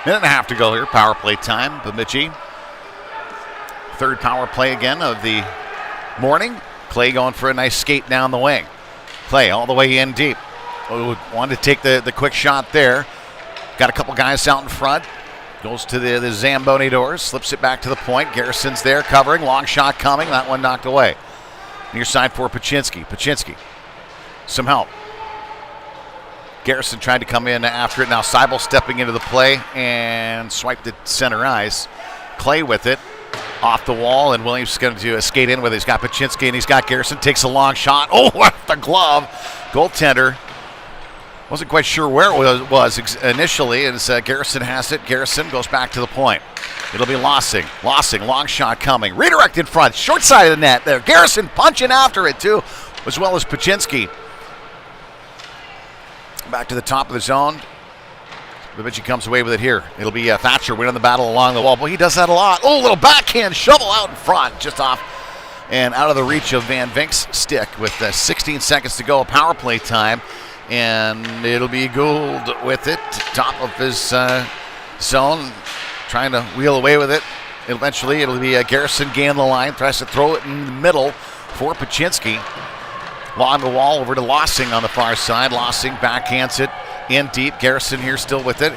Minute and a half to go here. Power play time. Bemidji. Third power play again of the morning. Clay going for a nice skate down the wing. Clay all the way in deep. Wanted to take the quick shot there. Got a couple guys out in front. Goes to the Zamboni doors. Slips it back to the point. Garrison's there covering. Long shot coming. That one knocked away. Near side for Paczynski. Paczynski. Some help. Garrison tried to come in after it. Now Seibel stepping into the play and swiped it center ice. Clay with it. Off the wall, and Williams is going to skate in with it. He's got Paczynski and he's got Garrison. Takes a long shot. Oh, off the glove. Goaltender wasn't quite sure where it was initially. As Garrison has it. Garrison goes back to the point. It'll be Lossing. Lossing, long shot coming. Redirect in front. Short side of the net there. Garrison punching after it too, as well as Paczynski. Back to the top of the zone. Bemidji comes away with it here. It'll be Thatcher winning the battle along the wall. Boy, he does that a lot. Oh, little backhand shovel out in front. Just off and out of the reach of Van Vink's stick with 16 seconds to go. Power play time. And it'll be Gould with it. Top of his zone. Trying to wheel away with it. Eventually, it'll be Garrison gain the line. Tries to throw it in the middle for Paczynski. Along the wall over to Lossing on the far side. Lossing backhands it in deep. Garrison here still with it.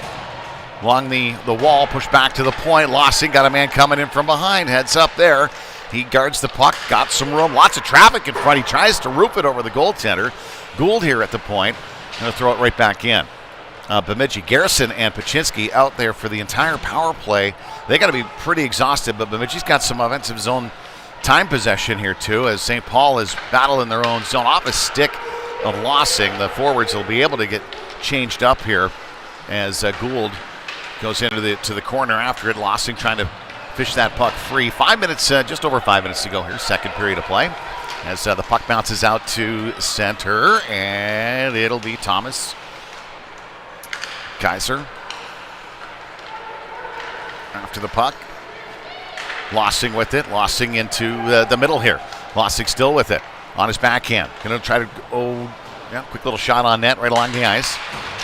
Along the wall, pushed back to the point. Lossing got a man coming in from behind. Heads up there. He guards the puck. Got some room. Lots of traffic in front. He tries to roof it over the goaltender. Gould here at the point. Going to throw it right back in. Bemidji, Garrison and Paczynski out there for the entire power play. They got to be pretty exhausted, but Bemidji's got some offensive zone time possession here too, as St. Paul is battling their own zone off a stick of Lossing. The forwards will be able to get changed up here as Gould goes into the corner after it. Lossing trying to fish that puck free. 5 minutes, just over 5 minutes to go here. Second period of play as the puck bounces out to center, and it'll be Thomas Kaiser after the puck. Lossing with it. Lossing into the middle here. Lossing still with it on his backhand. Going to try to, quick little shot on net right along the ice.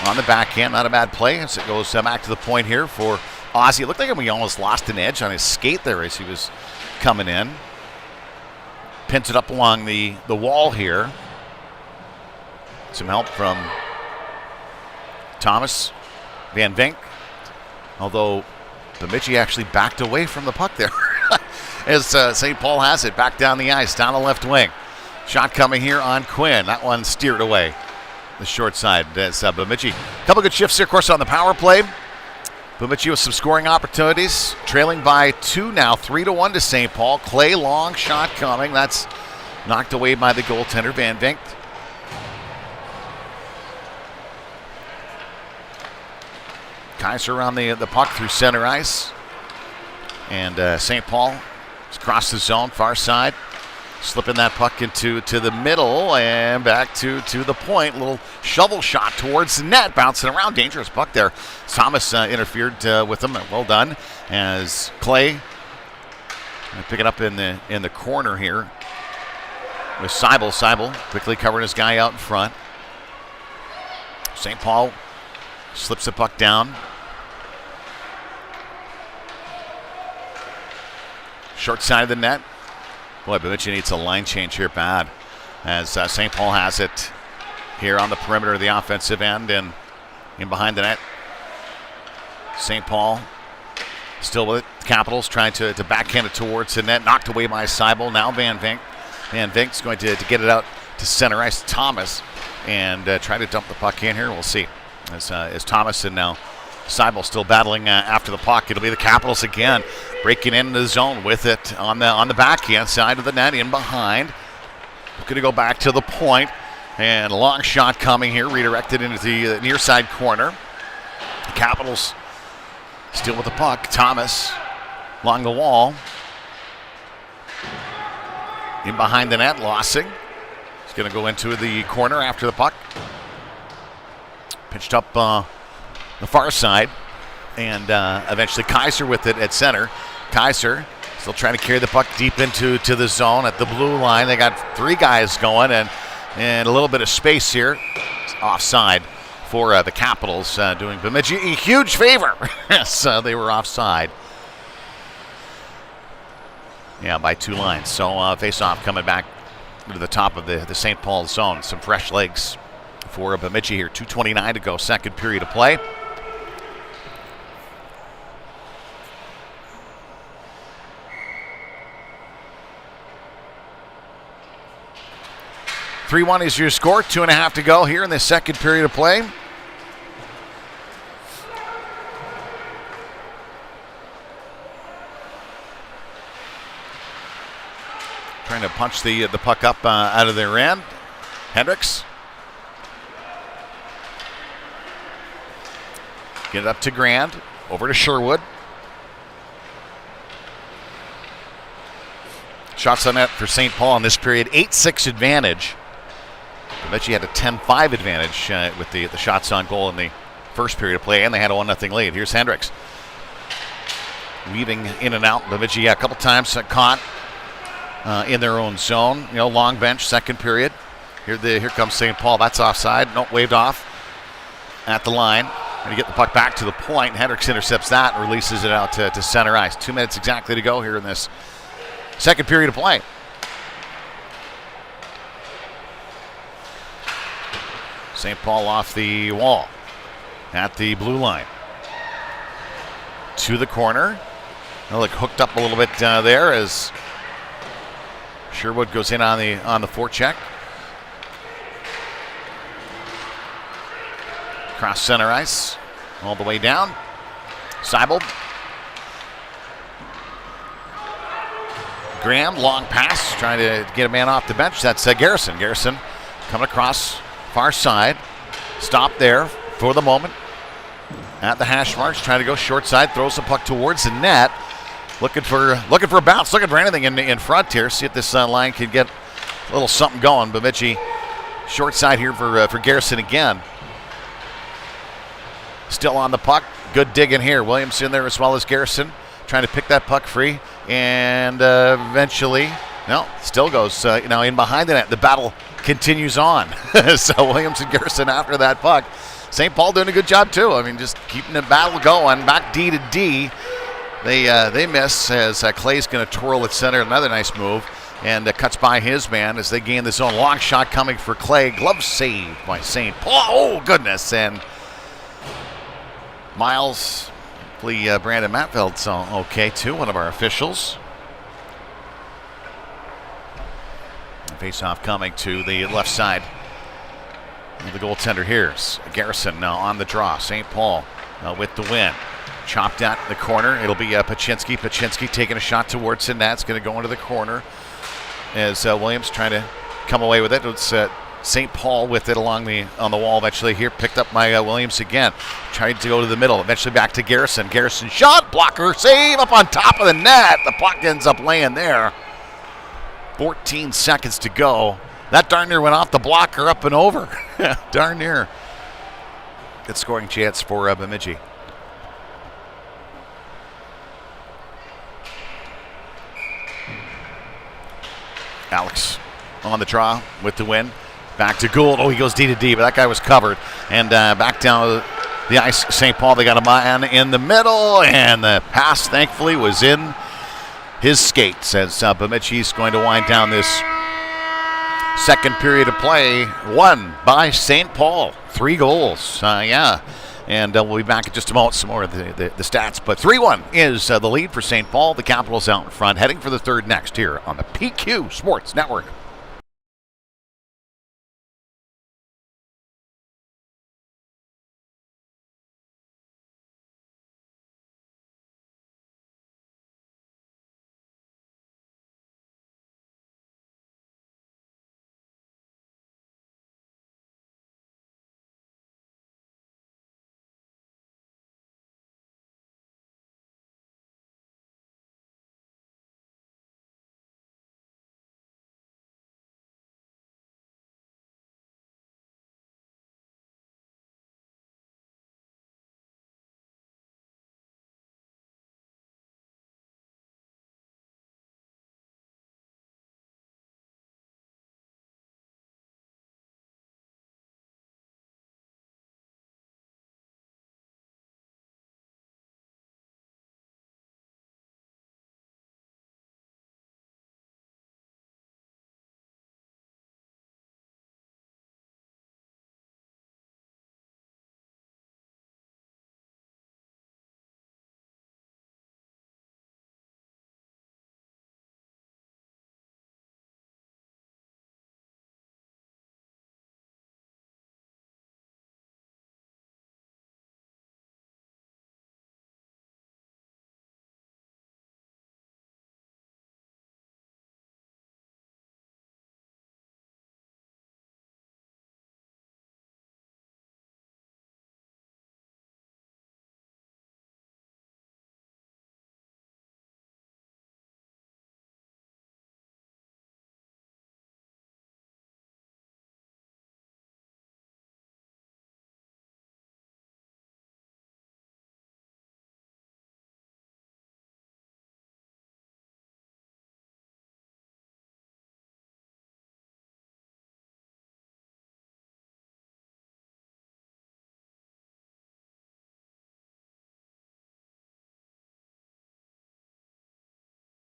On the backhand, not a bad play as it goes back to the point here for Ozzy. It looked like he almost lost an edge on his skate there as he was coming in. Pins it up along the wall here. Some help from Thomas Van Vink. Although Bemidji actually backed away from the puck there. As St. Paul has it back down the ice, down the left wing. Shot coming here on Quinn. That one steered away the short side. That's Bemidji. A couple good shifts here, of course, on the power play. Bemidji with some scoring opportunities. Trailing by 2 now, 3-1 to St. Paul. Clay, long shot coming. That's knocked away by the goaltender, Van Vink. Kaiser around the puck through center ice. And St. Paul has crossed the zone, far side. Slipping that puck into the middle and back to the point. Little shovel shot towards the net, bouncing around. Dangerous puck there. Thomas interfered with him. Well done. As Clay pick it up in the corner here with Seibel. Seibel quickly covering his guy out in front. St. Paul slips the puck down. Short side of the net. Boy, Bemidji needs a line change here bad as St. Paul has it here on the perimeter of the offensive end and in behind the net. St. Paul still with it. Capitals trying to backhand it towards the net. Knocked away by Seibel. Now Van Vink. Van Vink's going to get it out to center ice. Thomas and try to dump the puck in here. We'll see. As Thomas and now Seibel still battling after the puck. It'll be the Capitals again, breaking into the zone with it on the backhand side of the net, in behind. Going to go back to the point, and a long shot coming here, redirected into the near side corner. The Capitals still with the puck. Thomas along the wall, in behind the net. Lossing. He's going to go into the corner after the puck. Pitched up the far side, and eventually Kaiser with it at center. Kaiser still trying to carry the puck deep into the zone at the blue line. They got 3 guys going and a little bit of space here. It's offside for the Capitals, doing Bemidji a huge favor. Yes, they were offside. Yeah, by 2 lines. So face-off coming back to the top of the St. Paul zone. Some fresh legs for Bemidji here. 2:29 to go, second period of play. (3-1) is your score. 2.5 to go here in the second period of play. Trying to punch the puck up out of their end. Hendricks. Get it up to Grand. Over to Sherwood. Shots on net for St. Paul in this period. 8-6 advantage. I bet you had a 10-5 advantage with the shots on goal in the first period of play, and they had a 1-0 lead. Here's Hendricks. Weaving in and out. Bemidji a couple times caught in their own zone. Long bench, second period. Here comes St. Paul. That's offside. No, waved off at the line. Trying to get the puck back to the point. Hendricks intercepts that and releases it out to center ice. 2 minutes exactly to go here in this second period of play. St. Paul off the wall at the blue line. To the corner. They'll look hooked up a little bit there as Sherwood goes in on the forecheck. Cross center ice, all the way down. Seibel. Graham, long pass, trying to get a man off the bench. That's Garrison. Garrison coming across far side. Stop there for the moment. At the hash marks, trying to go short side, throws the puck towards the net. Looking for a bounce, looking for anything in front here. See if this line can get a little something going. Bemidji short side here for Garrison again. Still on the puck. Good dig in here. Williams in there as well as Garrison. Trying to pick that puck free. And eventually, no, still goes in behind the net. The battle continues on. So Williams and Garrison after that puck. St. Paul doing a good job too. I mean, just keeping the battle going. Back D to D. They miss as Clay's going to twirl at center. Another nice move. And cuts by his man as they gain the zone. Long shot coming for Clay. Glove save by St. Paul. Oh, goodness. And Miles, hopefully Brandon Matfeld's okay too, one of our officials. Face-off coming to the left side. The goaltender here. Garrison now on the draw. St. Paul with the win. Chopped out in the corner. It'll be Pachinski. Pachinski taking a shot towards the net. It's going to go into the corner as Williams trying to come away with it. It's St. Paul with it on the wall eventually here. Picked up by Williams again. Tried to go to the middle. Eventually back to Garrison. Garrison shot. Blocker save up on top of the net. The puck ends up laying there. 14 seconds to go. That darn near went off the blocker up and over. Darn near. Good scoring chance for Bemidji. Alex on the draw with the win. Back to Gould. Oh, he goes D to D, but that guy was covered. And back down the ice, St. Paul. They got a man in the middle, and the pass, thankfully, was in his skates as Bemidji's going to wind down this second period of play. Won by St. Paul. 3 goals. And we'll be back in just a moment, some more of the stats. But 3-1 is the lead for St. Paul. The Capitals out in front, heading for the third next here on the PQ Sports Network.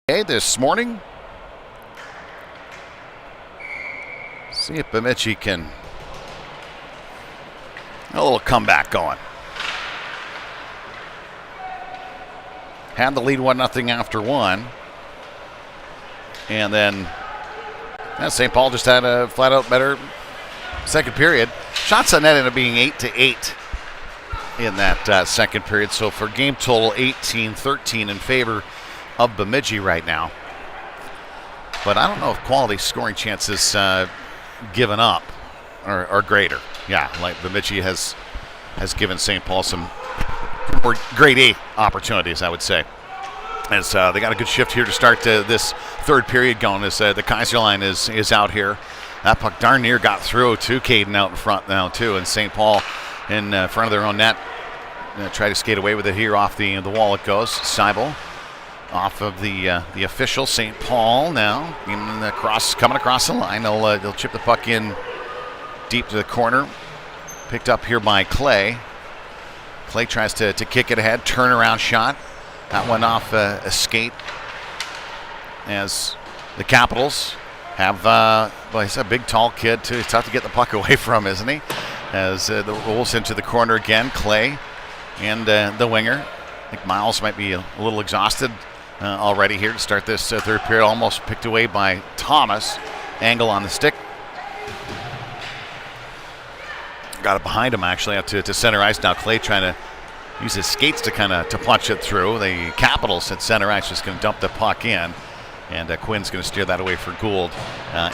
Okay, this morning, see if Bemidji can a little comeback going. Had the lead 1-0 after 1. And then St. Paul just had a flat-out better second period. Shots on net ended up being 8-8 in that second period. So for game total, 18-13 in favor of Bemidji right now. But I don't know if quality scoring chances given up are greater. Yeah, like Bemidji has given St. Paul some more grade A opportunities, I would say. As they got a good shift here to start this third period going as the Kaiser line is out here. That puck darn near got through to Caden out in front now too, and St. Paul in front of their own net. Try to skate away with it here off the wall it goes. Seibel off of the official. St. Paul now coming across the line. They'll chip the puck in deep to the corner. Picked up here by Clay. Clay tries to kick it ahead. Turnaround shot. That one off a skate. As the Capitals have, he's a big, tall kid, too. He's tough to get the puck away from, isn't he? As the rolls into the corner again. Clay and the winger. I think Miles might be a little exhausted already here to start this third period. Almost picked away by Thomas. Angle on the stick. Got it behind him, actually, out to center ice. Now Clay trying to use his skates to punch it through. The Capitals at center ice just going to dump the puck in. And Quinn's going to steer that away for Gould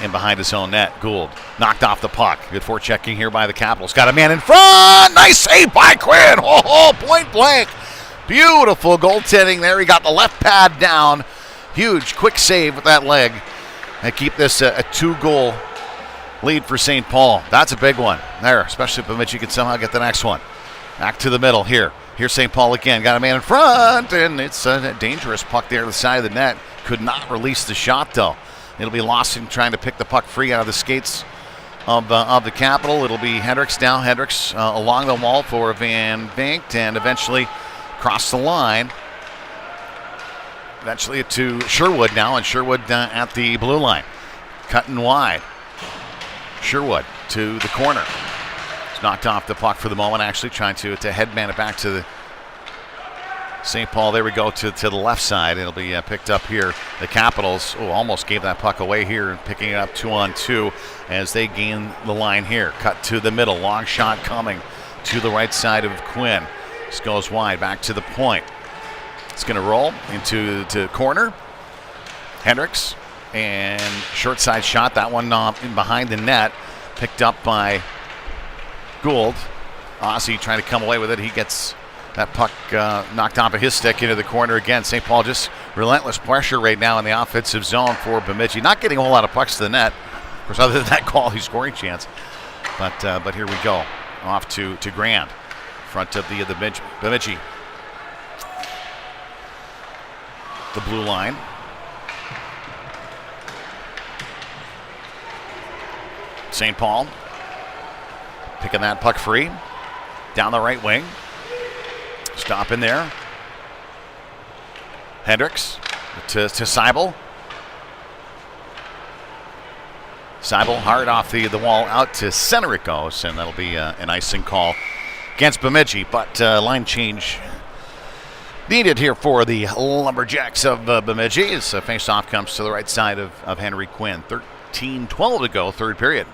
in behind his own net. Gould knocked off the puck. Good forechecking here by the Capitals. Got a man in front. Nice save by Quinn. Oh, point blank. Beautiful goaltending there. He got the left pad down. Huge, quick save with that leg. And keep this a 2-goal lead for St. Paul. That's a big one there, especially if Bemidji can somehow get the next one. Back to the middle here. Here's St. Paul again. Got a man in front, and it's a dangerous puck there to the side of the net. Could not release the shot, though. It'll be Lawson trying to pick the puck free out of the skates of the Capital. It'll be Hendricks now. Hendricks along the wall for Van Vankt, and eventually cross the line. Eventually to Sherwood now, and Sherwood at the blue line. Cutting wide. Sherwood to the corner. He's knocked off the puck for the moment, actually trying to headman it back to the St. Paul. There we go to the left side. It'll be picked up here. The Capitals almost gave that puck away here, picking it up 2-on-2 as they gain the line here. Cut to the middle. Long shot coming to the right side of Quinn. This goes wide back to the point. It's going to roll into corner. Hendricks and short side shot. That one in behind the net. Picked up by Gould. Aussie trying to come away with it. He gets that puck knocked off of his stick into the corner again. St. Paul just relentless pressure right now in the offensive zone for Bemidji. Not getting a whole lot of pucks to the net. Of course, other than that quality scoring chance. But here we go. Off to Grand. Front of the Bemidji. The blue line. St. Paul picking that puck free. Down the right wing. Stop in there. Hendricks to Seibel. Seibel hard off the wall out to center it goes, and that'll be an icing call against Bemidji. But line change needed here for the Lumberjacks of Bemidji. As face-off comes to the right side of Henry Quinn. 13-12 to go, third period.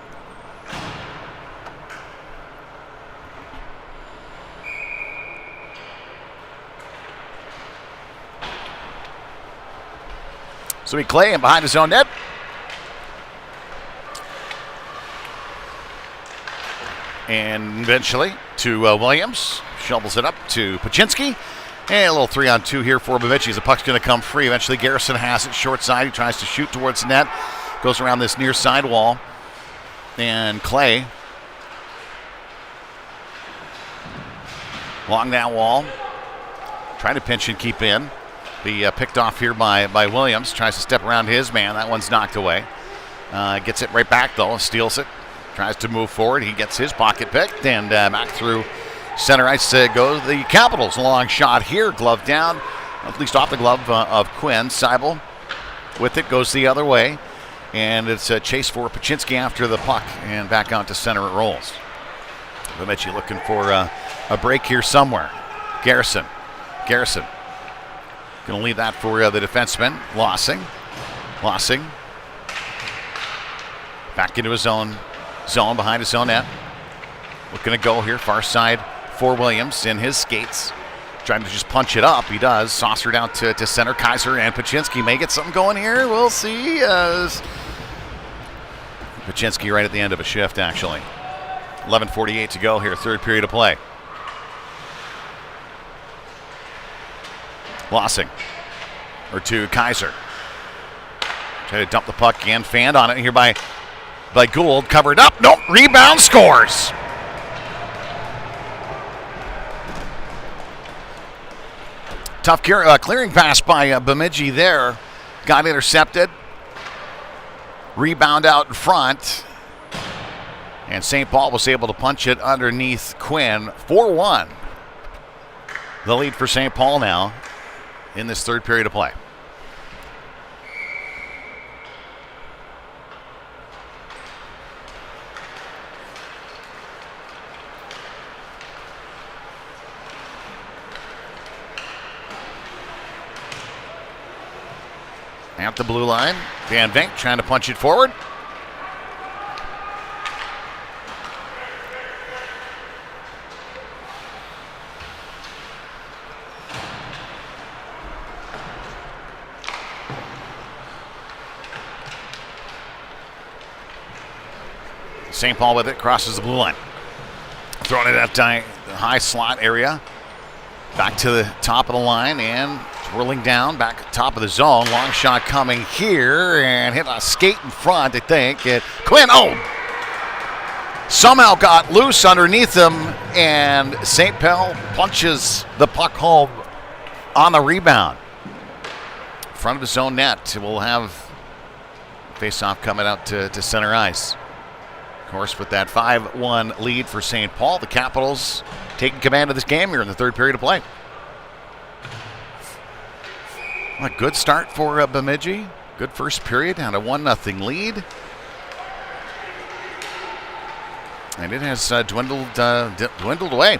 So he Clay in behind his own net. And eventually to Williams. Shovels it up to Paczynski. And a little 3-on-2 here for Bemidji. The puck's going to come free. Eventually Garrison has it short side. He tries to shoot towards the net. Goes around this near side wall. And Clay along that wall. Trying to pinch and keep in. Be picked off here by Williams. Tries to step around his man. That one's knocked away. Gets it right back, though. Steals it. Tries to move forward. He gets his pocket picked. And back through center ice goes the Capitals. Long shot here. Glove down. At least off the glove of Quinn. Seibel with it. Goes the other way. And it's a chase for Paczynski after the puck. And back out to center it rolls. Bemidji looking for a break here somewhere. Garrison. Going to leave that for the defenseman. Lossing. Back into his own zone behind his own net. Looking to go here. Far side for Williams in his skates. Trying to just punch it up. He does. Saucer down to center. Kaiser and Paczynski may get something going here. We'll see. Paczynski right at the end of a shift, actually. 11:48 to go here. Third period of play. Lossing. Or to Kaiser. Try to dump the puck and fanned on it here by Gould. Covered up. Nope. Rebound, scores. Tough clearing pass by Bemidji there. Got intercepted. Rebound out in front. And St. Paul was able to punch it underneath Quinn. 4-1. The lead for St. Paul now in this third period of play. At the blue line, Van Venk trying to punch it forward. St. Paul with it, crosses the blue line. Throwing it at the high slot area. Back to the top of the line and twirling down, back top of the zone. Long shot coming here and hit a skate in front, I think. And Quinn, somehow got loose underneath him, and St. Paul punches the puck home on the rebound. Front of his own net. We'll have face-off coming out to center ice. Of course, with that 5-1 lead for St. Paul, the Capitals taking command of this game here in the third period of play. A good start for Bemidji. Good first period, had a 1-0 lead. And it has dwindled away.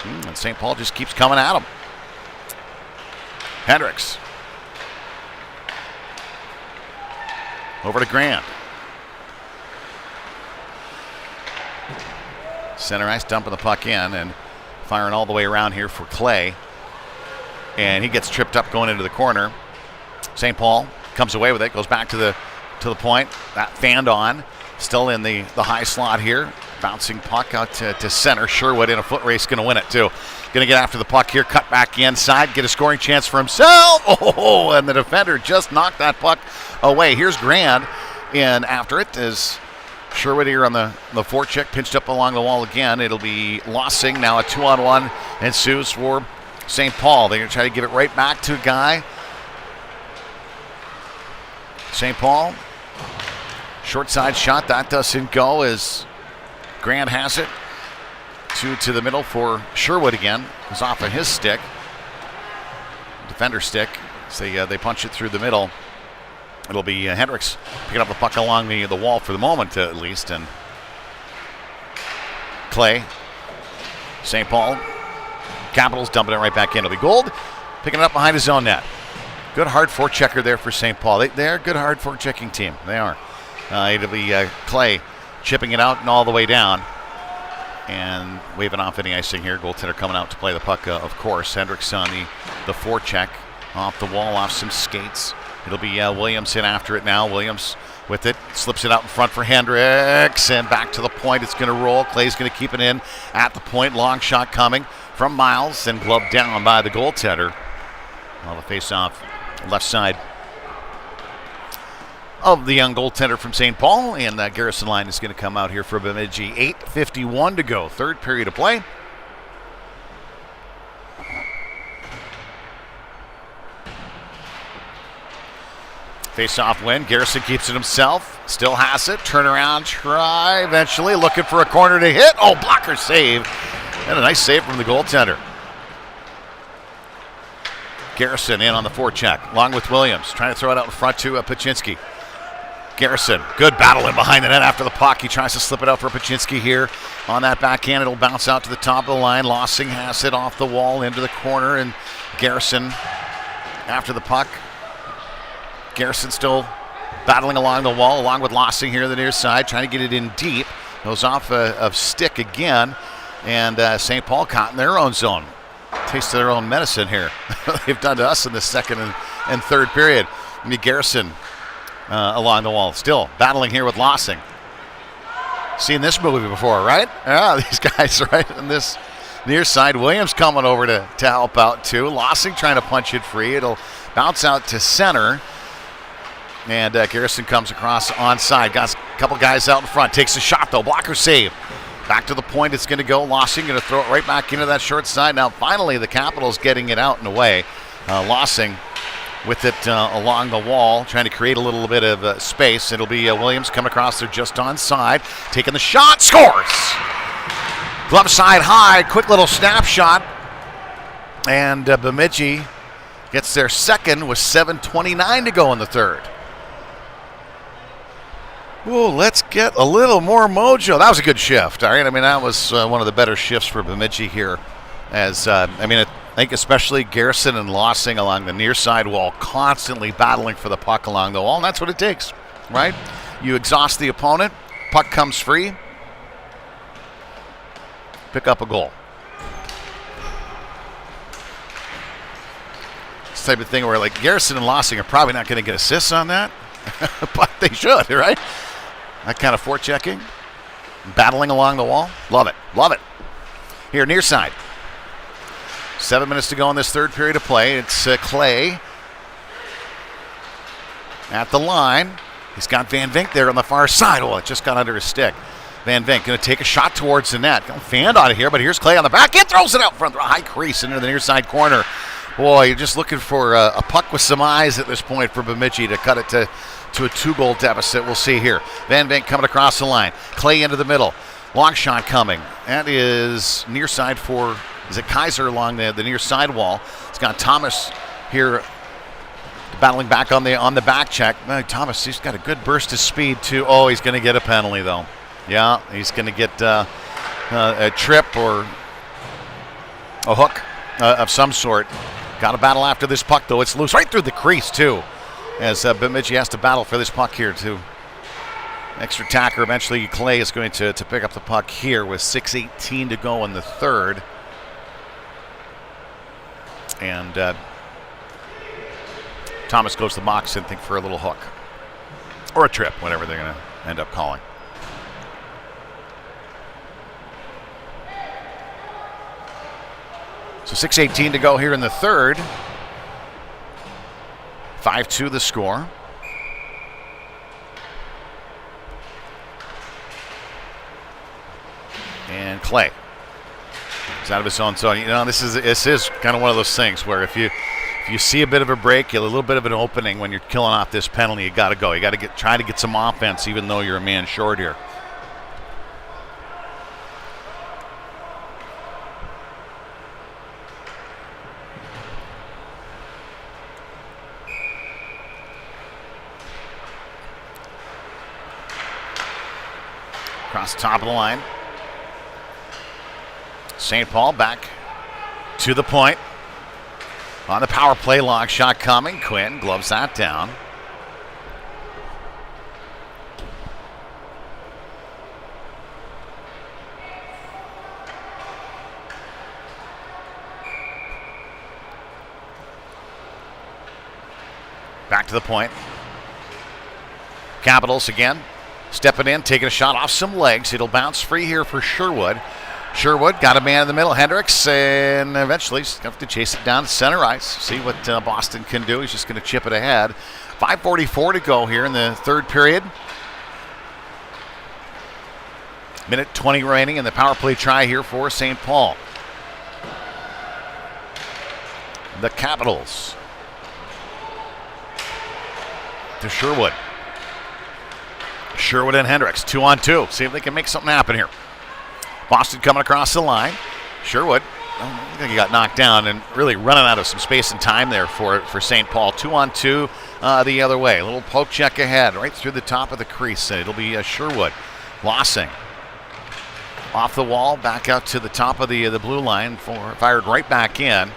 And St. Paul just keeps coming at them. Hendricks. Over to Grant. Center ice dumping the puck in and firing all the way around here for Clay. And he gets tripped up going into the corner. St. Paul comes away with it, goes back to the point. That fanned on. Still in the high slot here. Bouncing puck out to center. Sherwood in a foot race, going to win it too. Going to get after the puck here, cut back inside, get a scoring chance for himself. Oh, and the defender just knocked that puck away. Here's Grand in after it as Sherwood here on the forecheck, pinched up along the wall again. It'll be Lossing. Now a 2-on-1 ensues for St. Paul. They're going to try to give it right back to a guy. St. Paul. Short side shot. That doesn't go as Grant has it. To the middle for Sherwood again. Goes off of his stick. Defender stick. So they punch it through the middle. It'll be Hendricks picking up the puck along the wall for the moment at least. And Clay. St. Paul. Capitals dumping it right back in. It'll be Gould picking it up behind his own net. Good hard forechecker there for St. Paul. They're a good hard forechecking team. They are. It'll be Clay chipping it out and all the way down. And waving off any icing here. Goaltender coming out to play the puck, of course. Hendricks on the forecheck. Off the wall, off some skates. It'll be Williams in after it now. Williams with it. Slips it out in front for Hendricks. And back to the point. It's going to roll. Clay's going to keep it in at the point. Long shot coming from Miles. And gloved down by the goaltender. Well, the face-off left side of the young goaltender from St. Paul. And that Garrison line is going to come out here for Bemidji. 8:51 to go. Third period of play. Face-off win. Garrison keeps it himself. Still has it. Turn around, try eventually. Looking for a corner to hit. Oh, blocker save. And a nice save from the goaltender. Garrison in on the forecheck, along with Williams. Trying to throw it out in front to Pachinski. Garrison, good battle in behind the net after the puck. He tries to slip it out for Pachinski here on that backhand. It'll bounce out to the top of the line. Lossing has it off the wall into the corner, and Garrison after the puck. Garrison still battling along the wall, along with Lossing here on the near side, trying to get it in deep. Goes off of stick again, and St. Paul caught in their own zone. Taste of their own medicine here. They've done to us in the second and third period. I mean, Garrison along the wall, still battling here with Lossing. Seen this movie before, right? Yeah, these guys right in this near side. Williams coming over to help out too. Lossing trying to punch it free. It'll bounce out to center. And Garrison comes across onside. Got a couple guys out in front. Takes a shot though. Blocker save. Back to the point it's going to go. Lossing going to throw it right back into that short side. Now finally the Capitals getting it out and away. Lossing with it along the wall, trying to create a little bit of space. It'll be Williams coming across there just onside, taking the shot, scores! Glove side high, quick little snapshot. And Bemidji gets their second with 7:29 to go in the third. Ooh, let's get a little more mojo. That was a good shift, all right? I mean, that was one of the better shifts for Bemidji here. As I think especially Garrison and Lossing along the near side wall, constantly battling for the puck along the wall, and that's what it takes, right? You exhaust the opponent, puck comes free, pick up a goal. This type of thing where like Garrison and Lossing are probably not going to get assists on that, but they should, right? That kind of forechecking, battling along the wall, love it, love it. Here, near side. 7 minutes to go in this third period of play. It's Clay at the line. He's got Van Vink there on the far side. Oh, it just got under his stick. Van Vink going to take a shot towards the net. Fanned out of here, but here's Clay on the back. He throws it out front, a high crease into the near side corner. Boy, you're just looking for a puck with some eyes at this point for Bemidji to cut it to a 2-goal deficit. We'll see here. Van Vink coming across the line. Clay into the middle. Long shot coming. That is near side for... Is it Kaiser along the near side wall? It's got Thomas here battling back on the back check. Thomas, he's got a good burst of speed too. Oh, he's going to get a penalty though. Yeah, he's going to get a trip or a hook of some sort. Got to battle after this puck though. It's loose right through the crease too. As Bemidji has to battle for this puck here too. Extra tacker. Eventually Clay is going to pick up the puck here with 6:18 to go in the third. And Thomas goes to the box and think for a little hook. Or a trip, whatever they're going to end up calling. So 6:18 to go here in the third. 5-2 the score. And Clay. He's out of his own zone. You know, this is kind of one of those things where if you see a bit of a break, a little bit of an opening when you're killing off this penalty, you got to go. You got to try to get some offense, even though you're a man short here. Across the top of the line. St. Paul back to the point. On the power play, long shot coming. Quinn gloves that down. Back to the point. Capitals again. Stepping in, taking a shot off some legs. It'll bounce free here for Sherwood. Sherwood got a man in the middle, Hendricks, and eventually he's going to have to chase it down to center ice. See what Boston can do. He's just going to chip it ahead. 5:44 to go here in the third period. Minute 20 remaining in the power play try here for St. Paul. The Capitals. To Sherwood. Sherwood and Hendricks, 2-on-2. See if they can make something happen here. Boston coming across the line. Sherwood, I think he got knocked down and really running out of some space and time there for St. Paul. 2-on-2 the other way. A little poke check ahead right through the top of the crease. It'll be Sherwood. Lossing. Off the wall, back out to the top of the blue line. Fired right back in.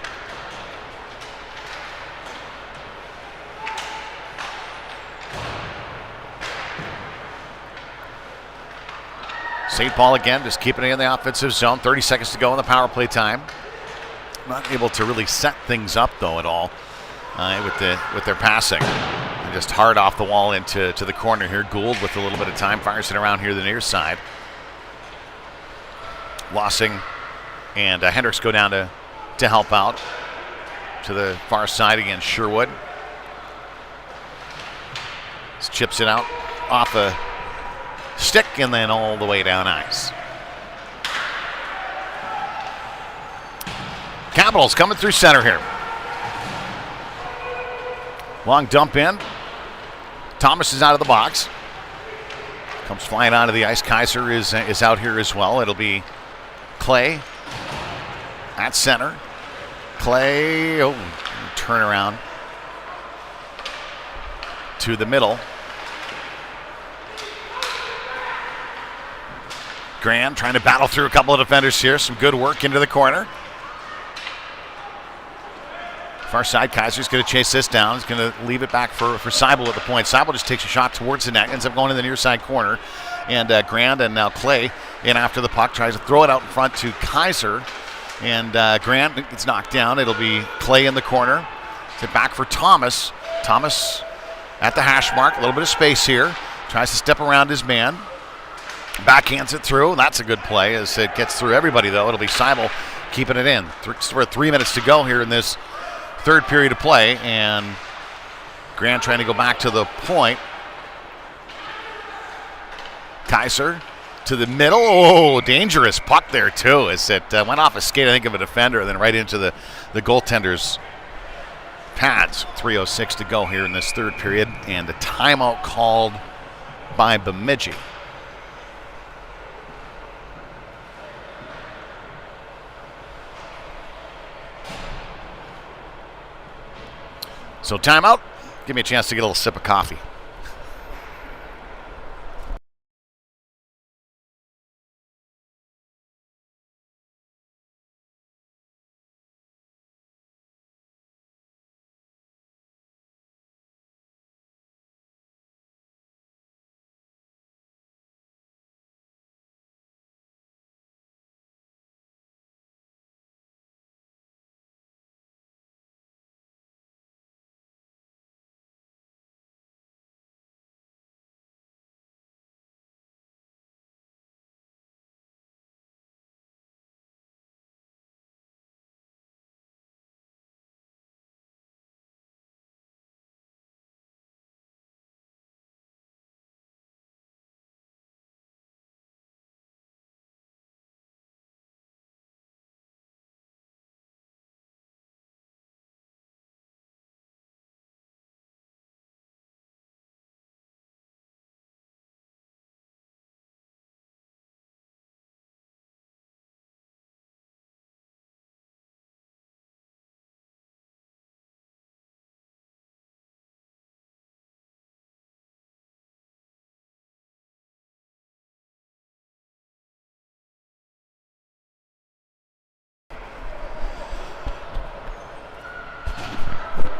St. Paul again, just keeping it in the offensive zone. 30 seconds to go in the power play time. Not able to really set things up though at all with their passing. And just hard off the wall into the corner here. Gould with a little bit of time fires it around here the near side. Lossing and Hendricks go down to help out to the far side against Sherwood. Just chips it out off a stick and then all the way down ice. Capitals coming through center here. Long dump in. Thomas is out of the box. Comes flying onto the ice. Kaiser is out here as well. It'll be Clay at center. Clay, turn around to the middle. Grand trying to battle through a couple of defenders here. Some good work into the corner. Far side, Kaiser's going to chase this down. He's going to leave it back for Seibel at the point. Seibel just takes a shot towards the net, ends up going in the near side corner. And Grand and now Clay in after the puck, tries to throw it out in front to Kaiser. And Grand gets knocked down. It'll be Clay in the corner. It's back for Thomas. Thomas at the hash mark. A little bit of space here. Tries to step around his man. Backhands it through. That's a good play as it gets through everybody, though. It'll be Seibel keeping it in. 3 minutes to go here in this third period of play, and Grant trying to go back to the point. Kaiser to the middle. Oh, dangerous puck there, too, as it went off a skate, I think, of a defender, and then right into the goaltender's pads. 3:06 to go here in this third period, and a timeout called by Bemidji. So timeout, give me a chance to get a little sip of coffee.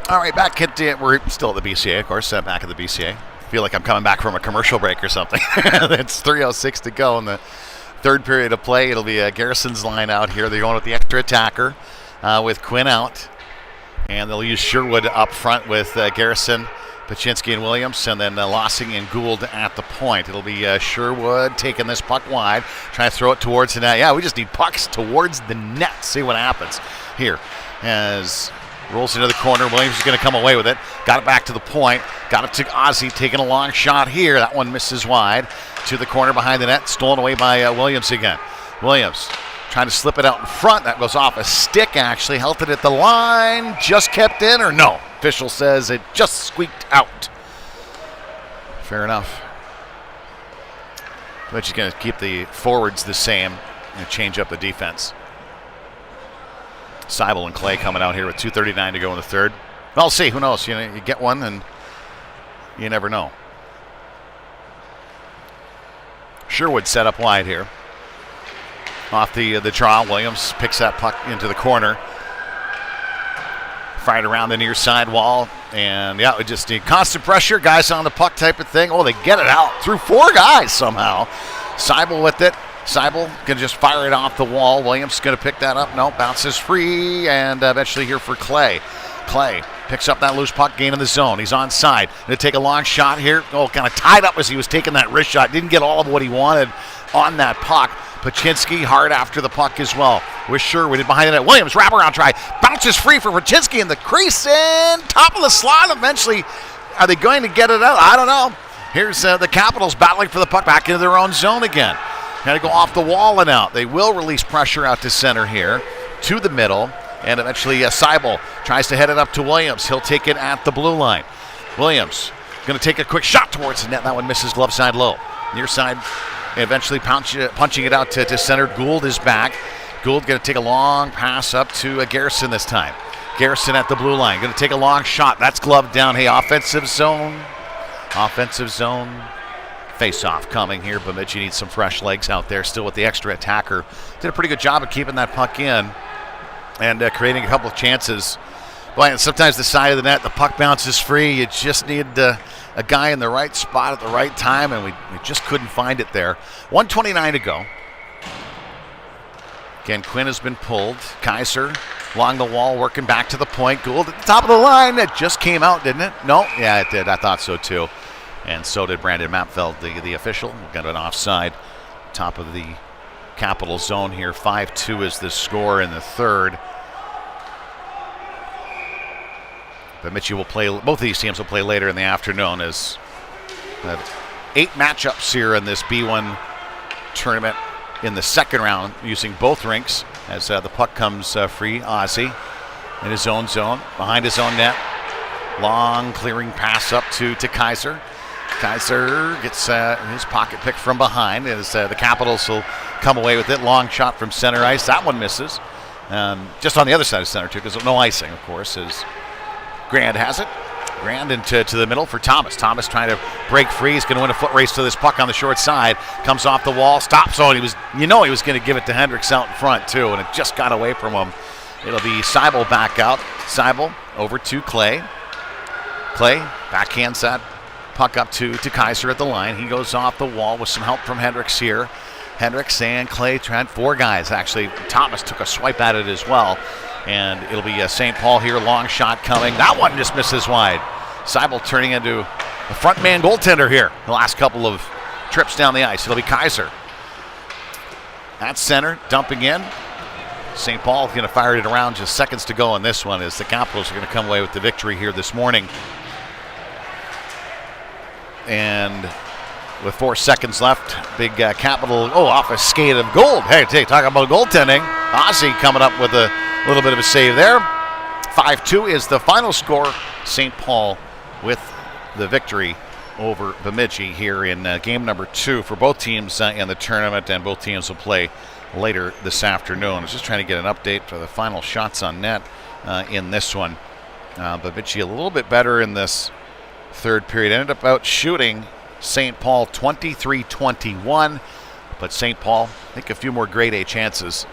All right, back at we're still at the BCA, of course, back at the BCA. Feel like I'm coming back from a commercial break or something. It's 3:06 to go in the third period of play. It'll be Garrison's line out here. They're going with the extra attacker with Quinn out. And they'll use Sherwood up front with Garrison, Paczynski, and Williams, and then Lossing and Gould at the point. It'll be Sherwood taking this puck wide, trying to throw it towards the net. Yeah, we just need pucks towards the net. See what happens here as rolls into the corner. Williams is going to come away with it. Got it back to the point. Got it to Ozzie, taking a long shot here. That one misses wide to the corner behind the net. Stolen away by Williams again. Williams trying to slip it out in front. That goes off a stick, actually. Held it at the line. Just kept in, or no? Official says it just squeaked out. Fair enough. But she's going to keep the forwards the same and change up the defense. Seibel and Clay coming out here with 2:39 to go in the third. Well, see, who knows? You get one and you never know. Sherwood set up wide here. Off the draw, Williams picks that puck into the corner. Fired around the near side wall. And yeah, it just constant pressure, guys on the puck type of thing. Oh, they get it out through four guys somehow. Seibel with it. Seibel can just fire it off the wall. Williams going to pick that up. No, bounces free, and eventually here for Clay. Clay picks up that loose puck, gain in the zone. He's onside. Going to take a long shot here. Oh, kind of tied up as he was taking that wrist shot. Didn't get all of what he wanted on that puck. Paczynski hard after the puck as well. With Sherwood behind the net. Williams, wraparound try. Bounces free for Paczynski in the crease and top of the slot. Eventually, are they going to get it out? I don't know. Here's the Capitals battling for the puck back into their own zone again. Got to go off the wall and out. They will release pressure out to center here, to the middle, and eventually Seibel tries to head it up to Williams. He'll take it at the blue line. Williams going to take a quick shot towards the net. That one misses glove side low. Near side, eventually punching it out to center. Gould is back. Gould going to take a long pass up to Garrison this time. Garrison at the blue line. Going to take a long shot. That's gloved down. Hey, offensive zone. Offensive zone. Face-off coming here. Bemidji needs some fresh legs out there still with the extra attacker. Did a pretty good job of keeping that puck in and creating a couple of chances. Boy, and sometimes the side of the net, the puck bounces free. You just need a guy in the right spot at the right time, and we just couldn't find it there. 1:29 to go. Again, Quinn has been pulled. Kaiser along the wall, working back to the point. Gould at the top of the line. That just came out, didn't it? No? Yeah, it did. I thought so, too. And so did Brandon Mapfeld, the official. We've got an offside. Top of the capital zone here. 5-2 is the score in the third. Bemidji will play, both of these teams will play later in the afternoon as 8 matchups here in this B1 tournament in the second round using both rinks as the puck comes free. Ozzy in his own zone, behind his own net. Long clearing pass up to Kaiser. Kaiser gets his pocket pick from behind as the Capitals will come away with it. Long shot from center ice. That one misses. Just on the other side of center, too, because no icing, of course, as Grand has it. Grand into the middle for Thomas. Thomas trying to break free. He's going to win a foot race to this puck on the short side. Comes off the wall, stops. Oh, and he was going to give it to Hendricks out in front, too, and it just got away from him. It'll be Seibel back out. Seibel over to Clay. Clay backhands that puck up to Kaiser at the line. He goes off the wall with some help from Hendricks here. Hendricks and Clay tried 4 guys, actually. Thomas took a swipe at it as well. And it'll be St. Paul here. Long shot coming. That one just misses wide. Seibel turning into a front man goaltender here the last couple of trips down the ice. It'll be Kaiser. At center, dumping in. St. Paul is going to fire it around, just seconds to go in this one as the Capitals are going to come away with the victory here this morning. And with 4 seconds left, big Capital, off a skate of Gould. Hey, talking about goaltending. Ozzy coming up with a little bit of a save there. 5-2 is the final score. St. Paul with the victory over Bemidji here in game number 2 for both teams in the tournament, and both teams will play later this afternoon. I was just trying to get an update for the final shots on net in this one. Bemidji a little bit better in this third period. Ended up out shooting St. Paul 23-21, but St. Paul, I think a few more grade A chances,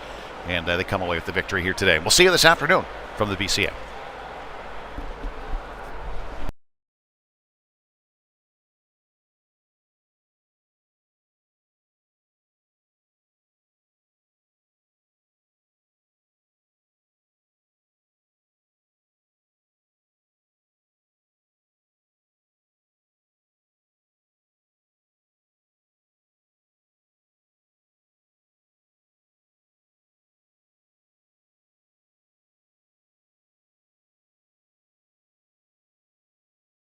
and they come away with the victory here today. We'll see you this afternoon from the BCA.